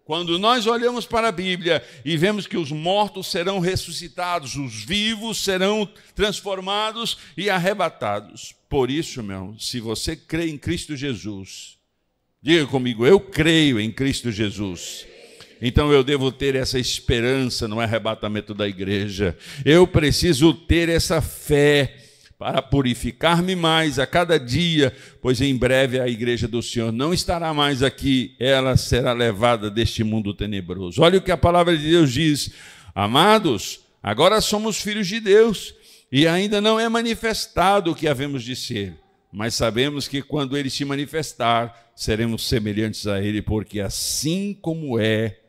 Quando nós olhamos para a Bíblia e vemos que os mortos serão ressuscitados, os vivos serão transformados e arrebatados. Por isso, meu irmão, se você crê em Cristo Jesus, diga comigo: eu creio em Cristo Jesus. Então eu devo ter essa esperança no arrebatamento da igreja. Eu preciso ter essa fé para purificar-me mais a cada dia, pois em breve a igreja do Senhor não estará mais aqui, ela será levada deste mundo tenebroso. Olha o que a palavra de Deus diz: amados, agora somos filhos de Deus, e ainda não é manifestado o que havemos de ser, mas sabemos que quando ele se manifestar, seremos semelhantes a ele, porque assim como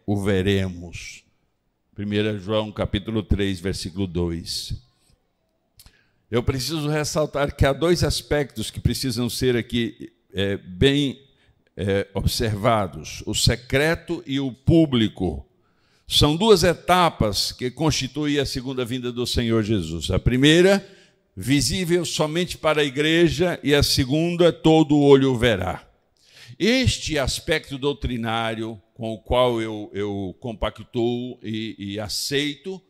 o veremos. 1 João capítulo 3, versículo 2. Eu preciso ressaltar que há dois aspectos que precisam ser aqui bem observados: o secreto e o público. São duas etapas que constituem a segunda vinda do Senhor Jesus. A primeira, visível somente para a igreja, e a segunda, todo olho verá. Este aspecto doutrinário com o qual eu compactuo e aceito.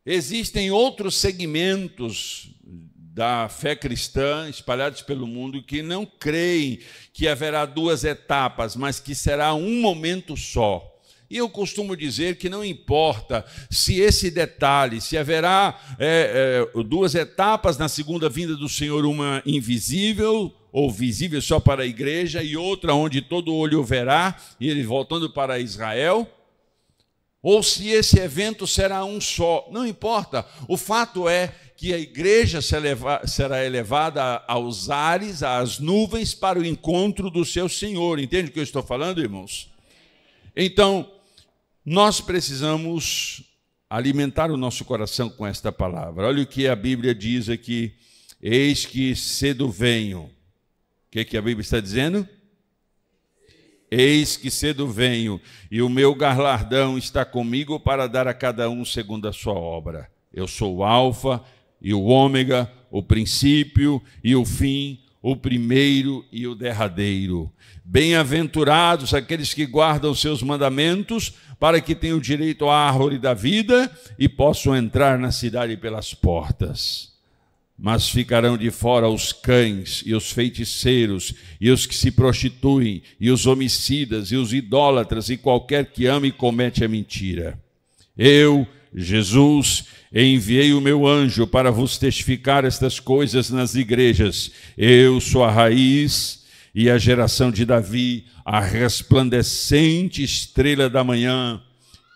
Existem outros segmentos da fé cristã espalhados pelo mundo que não creem que haverá duas etapas, mas que será um momento só. E eu costumo dizer que não importa se esse detalhe, se haverá duas etapas na segunda vinda do Senhor, uma invisível ou visível só para a igreja e outra onde todo olho verá, e ele voltando para Israel, ou se esse evento será um só, não importa. O fato é que a igreja será elevada aos ares, às nuvens, para o encontro do seu Senhor. Entende o que eu estou falando, irmãos? Então, nós precisamos alimentar o nosso coração com esta palavra. Olha o que a Bíblia diz aqui: eis que cedo venho. O que a Bíblia está dizendo? Eis que cedo venho, e o meu galardão está comigo para dar a cada um segundo a sua obra. Eu sou o Alfa e o Ômega, o princípio e o fim, o primeiro e o derradeiro. Bem-aventurados aqueles que guardam seus mandamentos, para que tenham direito à árvore da vida e possam entrar na cidade pelas portas. Mas ficarão de fora os cães e os feiticeiros e os que se prostituem e os homicidas e os idólatras e qualquer que ama e comete a mentira. Eu, Jesus, enviei o meu anjo para vos testificar estas coisas nas igrejas. Eu sou a raiz e a geração de Davi, a resplandecente estrela da manhã.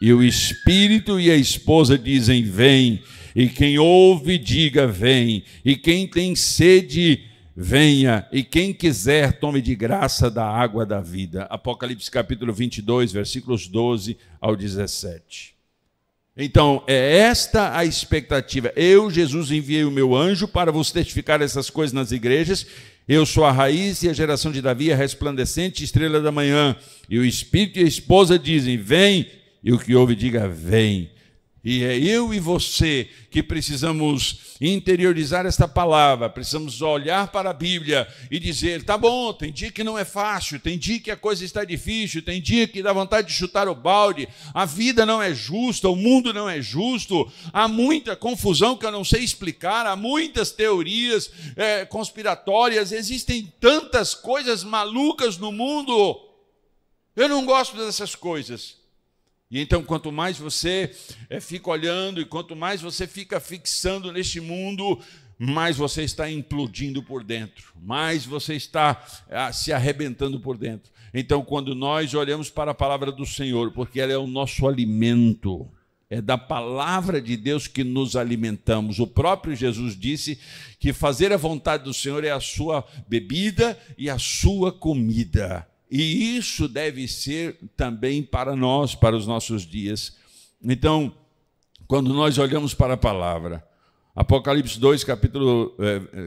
E o Espírito e a esposa dizem, vem. E quem ouve, diga, vem. E quem tem sede, venha. E quem quiser, tome de graça da água da vida. Apocalipse capítulo 22, versículos 12 ao 17. Então, é esta a expectativa. Eu, Jesus, enviei o meu anjo para vos testificar essas coisas nas igrejas. Eu sou a raiz e a geração de Davi, a resplandecente estrela da manhã. E o Espírito e a esposa dizem, vem. E o que ouve, diga, vem. E é eu e você que precisamos interiorizar esta palavra, precisamos olhar para a Bíblia e dizer, tá bom, tem dia que não é fácil, tem dia que a coisa está difícil, tem dia que dá vontade de chutar o balde, a vida não é justa, o mundo não é justo, há muita confusão que eu não sei explicar, há muitas teorias conspiratórias, existem tantas coisas malucas no mundo, eu não gosto dessas coisas. E então, quanto mais você fica olhando e quanto mais você fica fixando neste mundo, mais você está implodindo por dentro, mais você está se arrebentando por dentro. Então, quando nós olhamos para a palavra do Senhor, porque ela é o nosso alimento, é da palavra de Deus que nos alimentamos. O próprio Jesus disse que fazer a vontade do Senhor é a sua bebida e a sua comida. E isso deve ser também para nós, para os nossos dias. Então, quando nós olhamos para a palavra, Apocalipse 2, capítulo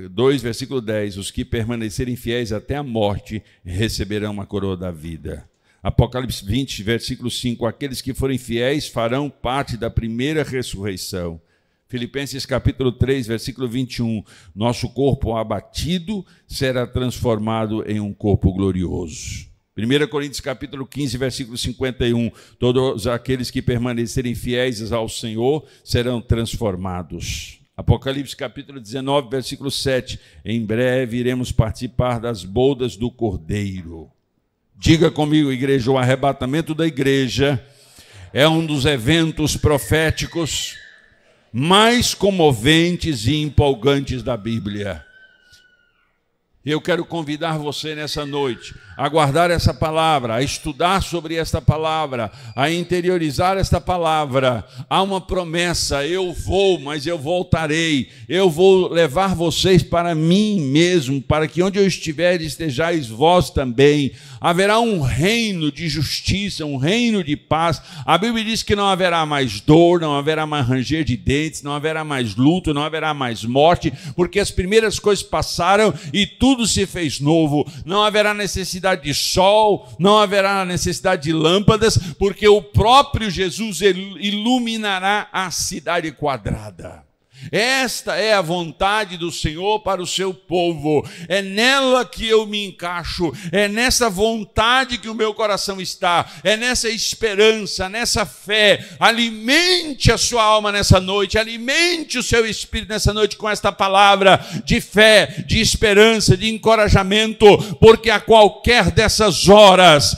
2, versículo 10, os que permanecerem fiéis até a morte receberão uma coroa da vida. Apocalipse 20, versículo 5, aqueles que forem fiéis farão parte da primeira ressurreição. Filipenses capítulo 3, versículo 21, nosso corpo abatido será transformado em um corpo glorioso. 1 Coríntios capítulo 15, versículo 51, todos aqueles que permanecerem fiéis ao Senhor serão transformados. Apocalipse capítulo 19, versículo 7, em breve iremos participar das bodas do Cordeiro. Diga comigo, igreja, o arrebatamento da igreja é um dos eventos proféticos mais comoventes e empolgantes da Bíblia. Eu quero convidar você nessa noite a guardar essa palavra, a estudar sobre esta palavra, a interiorizar esta palavra. Há uma promessa, eu vou, mas eu voltarei. Eu vou levar vocês para mim mesmo, para que onde eu estiver estejais vós também. Haverá um reino de justiça, um reino de paz. A Bíblia diz que não haverá mais dor, não haverá mais ranger de dentes, não haverá mais luto, não haverá mais morte, porque as primeiras coisas passaram e tudo se fez novo. Não haverá necessidade de sol, não haverá necessidade de lâmpadas, porque o próprio Jesus iluminará a cidade quadrada. Esta é a vontade do Senhor para o seu povo, é nela que eu me encaixo, é nessa vontade que o meu coração está, é nessa esperança, nessa fé. Alimente a sua alma nessa noite, alimente o seu espírito nessa noite com esta palavra de fé, de esperança, de encorajamento, porque a qualquer dessas horas,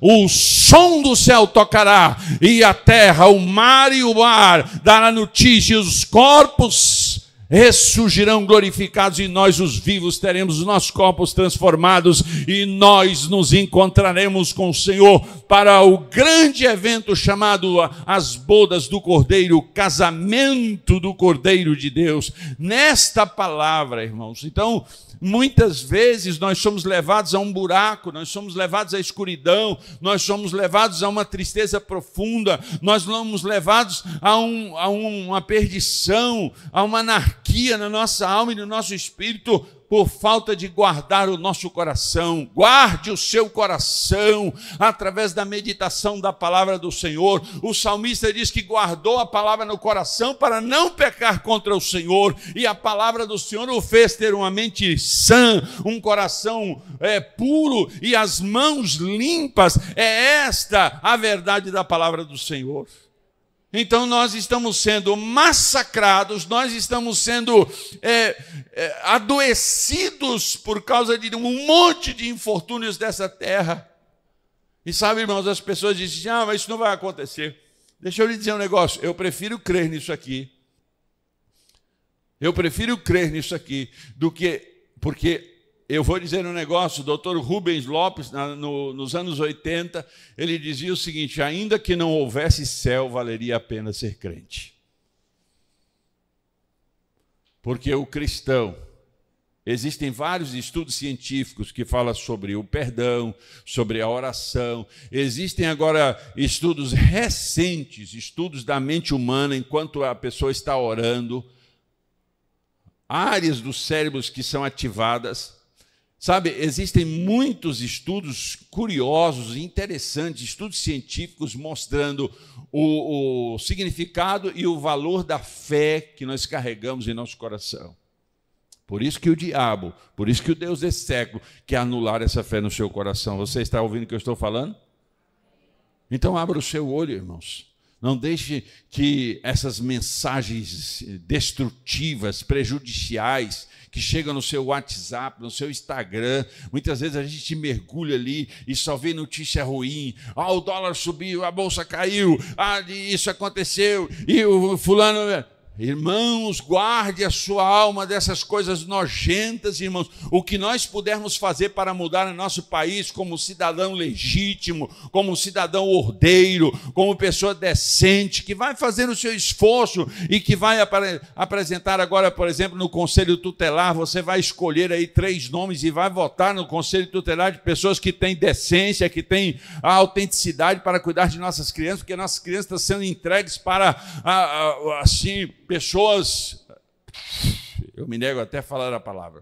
o som do céu tocará, e a terra, o mar e o ar dará notícia, os corpos ressurgirão glorificados, e nós, os vivos, teremos os nossos corpos transformados, e nós nos encontraremos com o Senhor para o grande evento chamado as bodas do Cordeiro, o casamento do Cordeiro de Deus. Nesta palavra, irmãos, então, muitas vezes nós somos levados a um buraco, nós somos levados à escuridão, nós somos levados a uma tristeza profunda, nós somos levados a uma perdição, a uma anarquia na nossa alma e no nosso espírito, por falta de guardar o nosso coração. Guarde o seu coração através da meditação da palavra do Senhor. O salmista diz que guardou a palavra no coração para não pecar contra o Senhor, e a palavra do Senhor o fez ter uma mente sã, um coração puro e as mãos limpas. É esta a verdade da palavra do Senhor. Então nós estamos sendo massacrados, nós estamos sendo adoecidos por causa de um monte de infortúnios dessa terra. E sabe, irmãos, as pessoas dizem, mas isso não vai acontecer. Deixa eu lhe dizer um negócio, eu prefiro crer nisso aqui. Eu prefiro crer nisso aqui porque eu vou dizer um negócio, o Dr. Rubens Lopes, nos anos 80, ele dizia o seguinte, ainda que não houvesse céu, valeria a pena ser crente. Porque o cristão, existem vários estudos científicos que falam sobre o perdão, sobre a oração. Existem agora estudos recentes, estudos da mente humana enquanto a pessoa está orando, áreas dos cérebros que são ativadas. Sabe, existem muitos estudos curiosos, interessantes, estudos científicos mostrando o significado e o valor da fé que nós carregamos em nosso coração. Por isso que o diabo, por isso que o Deus desse século quer anular essa fé no seu coração. Você está ouvindo o que eu estou falando? Então abra o seu olho, irmãos. Não deixe que essas mensagens destrutivas, prejudiciais, que chegam no seu WhatsApp, no seu Instagram, muitas vezes a gente mergulha ali e só vê notícia ruim. O dólar subiu, a bolsa caiu, isso aconteceu, e o fulano... Irmãos, guarde a sua alma dessas coisas nojentas, irmãos. O que nós pudermos fazer para mudar o nosso país como cidadão legítimo, como cidadão ordeiro, como pessoa decente, que vai fazer o seu esforço e que vai apresentar agora, por exemplo, no Conselho Tutelar, você vai escolher aí 3 nomes e vai votar no Conselho Tutelar de pessoas que têm decência, que têm a autenticidade para cuidar de nossas crianças, porque nossas crianças estão sendo entregues para, assim... pessoas, eu me nego até a falar a palavra.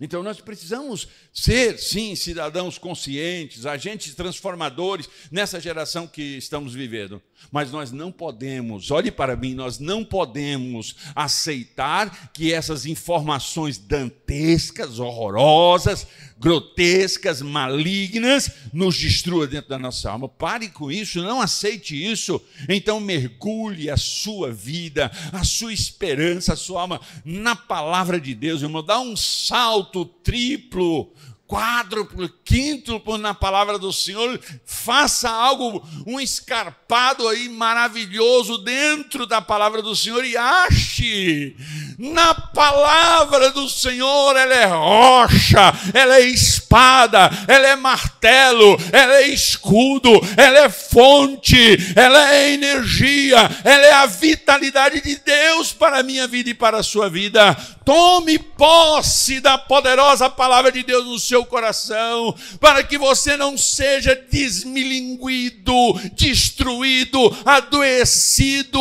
Então nós precisamos ser, sim, cidadãos conscientes, agentes transformadores nessa geração que estamos vivendo. Mas nós não podemos, olhe para mim, nós não podemos aceitar que essas informações dantescas, horrorosas, grotescas, malignas, nos destruam dentro da nossa alma. Pare com isso, não aceite isso. Então mergulhe a sua vida, a sua esperança, a sua alma na palavra de Deus, irmão. Dá um salto triplo, quádruplo, quíntuplo na palavra do Senhor, faça algo, um escarpado aí maravilhoso dentro da palavra do Senhor e ache na palavra do Senhor. Ela é rocha, ela é espada, ela é martelo, ela é escudo, ela é fonte, ela é energia, ela é a vitalidade de Deus para a minha vida e para a sua vida. Tome posse da poderosa palavra de Deus no seu coração, para que você não seja desmilinguido, destruído, adoecido.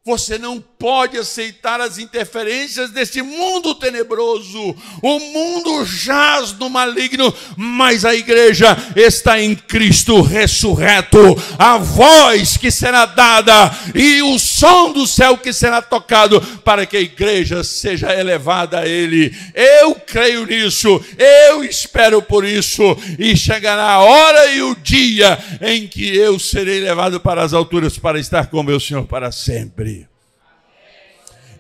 Você não pode aceitar as interferências desse mundo tenebroso. O mundo jaz no maligno, mas a igreja está em Cristo ressurreto. A voz que será dada e o som do céu que será tocado para que a igreja seja elevada a Ele. Eu creio nisso, eu espero por isso, e chegará a hora e o dia em que eu serei levado para as alturas para estar com meu Senhor para sempre.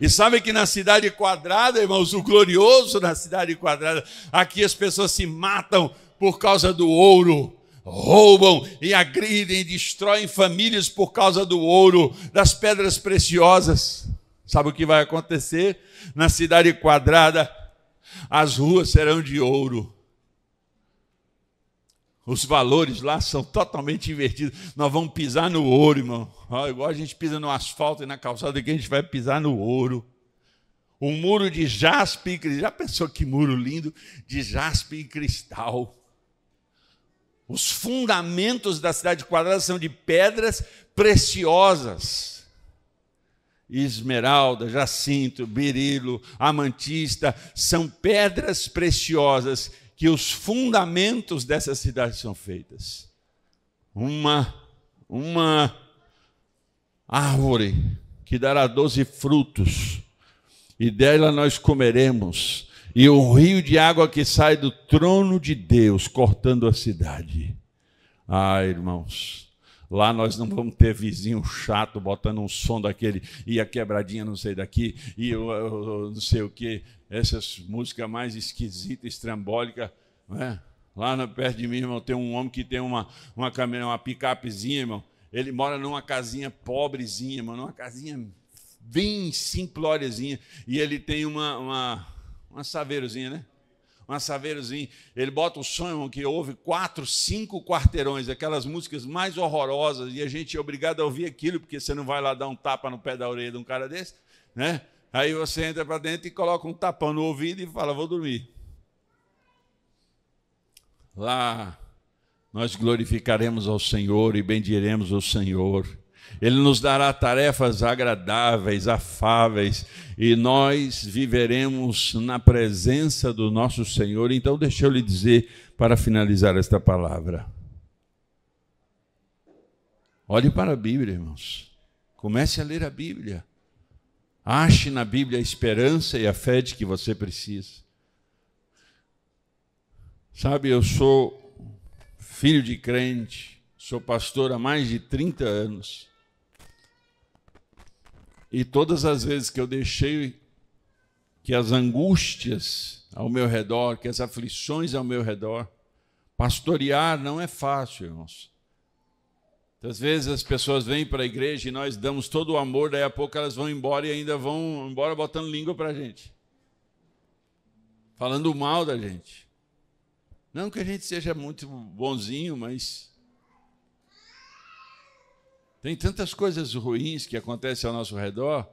E sabe que na cidade quadrada, irmãos, o glorioso na cidade quadrada, aqui as pessoas se matam por causa do ouro, roubam e agridem, destroem famílias por causa do ouro, das pedras preciosas. Sabe o que vai acontecer? Na cidade quadrada, as ruas serão de ouro. Os valores lá são totalmente invertidos. Nós vamos pisar no ouro, irmão. Igual a gente pisa no asfalto e na calçada, aqui a gente vai pisar no ouro. Um muro de jaspe e cristal. Já pensou que muro lindo? De jaspe e cristal. Os fundamentos da cidade quadrada são de pedras preciosas. Esmeralda, jacinto, berilo, amatista, são pedras preciosas que os fundamentos dessa cidade são feitas. Uma árvore que dará 12 frutos, e dela nós comeremos, e um rio de água que sai do trono de Deus, cortando a cidade. Irmãos, Lá nós não vamos ter vizinho chato botando um som daquele, e a quebradinha não sei daqui, e eu não sei o quê, essas músicas mais esquisitas, estrambólicas, não é? Lá perto de mim, irmão, tem um homem que tem uma picapezinha, irmão. Ele mora numa casinha pobrezinha, irmão, numa casinha bem simplóriazinha, e ele tem uma saveirozinha, né? Uma saveirozinha. Ele bota o som, irmão, que ouve 4, 5 quarteirões, aquelas músicas mais horrorosas, e a gente é obrigado a ouvir aquilo, porque você não vai lá dar um tapa no pé da orelha de um cara desse, né? Aí você entra para dentro e coloca um tapão no ouvido e fala, vou dormir. Lá nós glorificaremos ao Senhor e bendiremos o Senhor. Ele nos dará tarefas agradáveis, afáveis, e nós viveremos na presença do nosso Senhor. Então, deixa eu lhe dizer, para finalizar esta palavra. Olhe para a Bíblia, irmãos. Comece a ler a Bíblia. Ache na Bíblia a esperança e a fé de que você precisa. Sabe, eu sou filho de crente, sou pastor há mais de 30 anos. E todas as vezes que eu deixei que as angústias ao meu redor, que as aflições ao meu redor, pastorear não é fácil, irmãos. Às vezes as pessoas vêm para a igreja e nós damos todo o amor, daí a pouco elas vão embora e ainda vão embora botando língua para a gente. Falando mal da gente. Não que a gente seja muito bonzinho, mas tem tantas coisas ruins que acontecem ao nosso redor,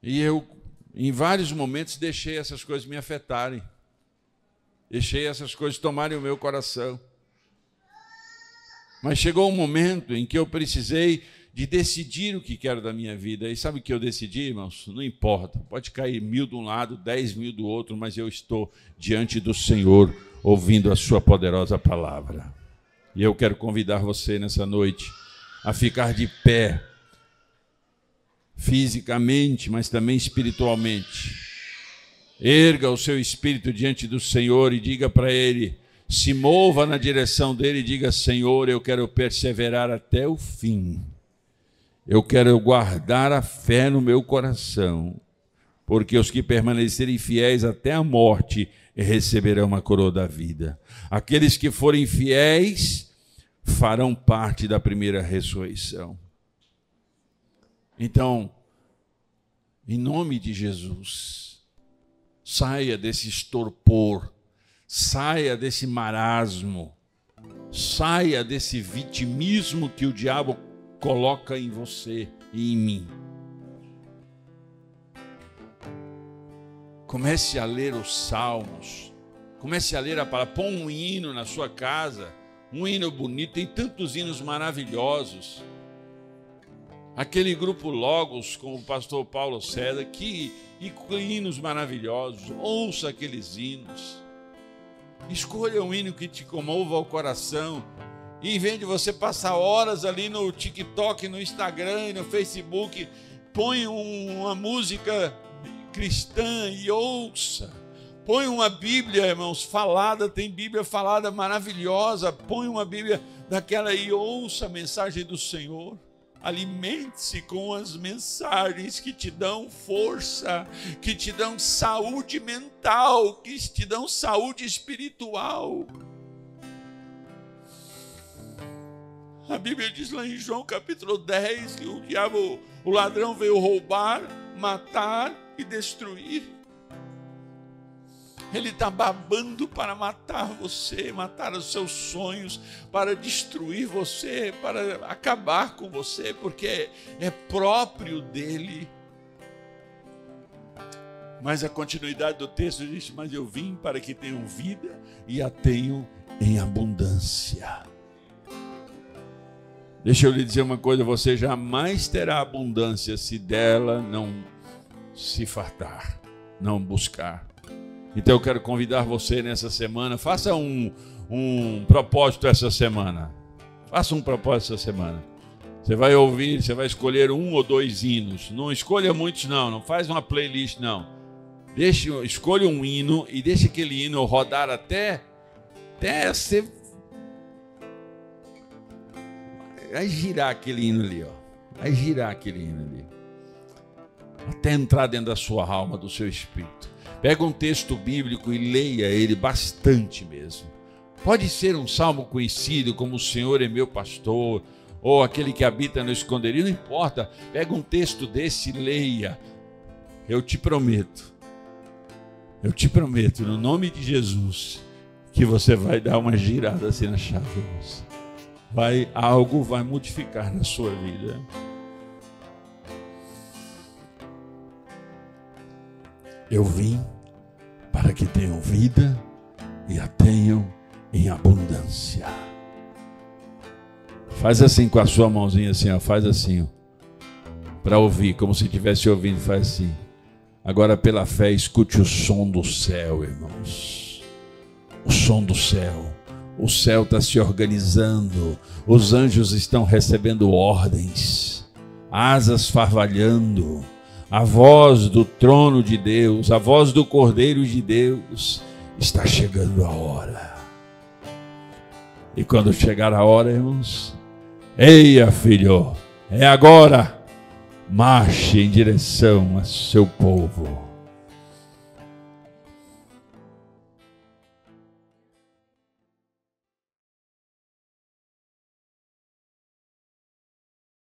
e eu, em vários momentos, deixei essas coisas me afetarem. Deixei essas coisas tomarem o meu coração. Mas chegou um momento em que eu precisei de decidir o que quero da minha vida. E sabe o que eu decidi, irmãos? Não importa. Pode cair 1000 de um lado, 10.000 do outro, mas eu estou diante do Senhor, ouvindo a sua poderosa palavra. E eu quero convidar você nessa noite a ficar de pé, fisicamente, mas também espiritualmente. Erga o seu espírito diante do Senhor e diga para Ele, se mova na direção dEle e diga, Senhor, eu quero perseverar até o fim. Eu quero guardar a fé no meu coração, porque os que permanecerem fiéis até a morte receberão a coroa da vida. Aqueles que forem fiéis farão parte da primeira ressurreição. Então, em nome de Jesus, saia desse estorpor, saia desse marasmo, saia desse vitimismo que o diabo coloca em você e em mim. Comece a ler os salmos, comece a ler a palavra, põe um hino na sua casa, um hino bonito, tem tantos hinos maravilhosos. Aquele grupo Logos, com o pastor Paulo César, que hinos maravilhosos, ouça aqueles hinos. Escolha um hino que te comova o coração, e em vez de você passar horas ali no TikTok, no Instagram e no Facebook, põe uma música cristã e ouça. Põe uma Bíblia, irmãos, falada, tem Bíblia falada maravilhosa. Põe uma Bíblia daquela e ouça a mensagem do Senhor. Alimente-se com as mensagens que te dão força, que te dão saúde mental, que te dão saúde espiritual. A Bíblia diz lá em João capítulo 10 que o diabo, o ladrão veio roubar, matar e destruir. Ele está babando para matar você, matar os seus sonhos, para destruir você, para acabar com você, porque é próprio dele. Mas a continuidade do texto diz, mas eu vim para que tenham vida e a tenham em abundância. Deixa eu lhe dizer uma coisa, você jamais terá abundância se dela não se fartar, não buscar. Então eu quero convidar você nessa semana, faça um propósito essa semana. Faça um propósito essa semana. Você vai ouvir, você vai escolher 1 ou 2 hinos. Não escolha muitos não faz uma playlist não. Escolha um hino e deixe aquele hino rodar até ser vai girar aquele hino ali, ó. Vai girar aquele hino ali. Até entrar dentro da sua alma, do seu espírito. Pega um texto bíblico e leia ele bastante mesmo. Pode ser um salmo conhecido, como o Senhor é meu pastor, ou aquele que habita no esconderijo, não importa. Pega um texto desse e leia. Eu te prometo, no nome de Jesus, que você vai dar uma girada assim na chave. Algo vai modificar na sua vida. Eu vim para que tenham vida e a tenham em abundância. Faz assim com a sua mãozinha assim, ó, faz assim, para ouvir, como se estivesse ouvindo, faz assim. Agora pela fé escute o som do céu, irmãos. O som do céu. O céu está se organizando, os anjos estão recebendo ordens, asas farvalhando, a voz do trono de Deus, a voz do Cordeiro de Deus, está chegando a hora. E quando chegar a hora, irmãos, eia, filho, é agora, marche em direção a seu povo.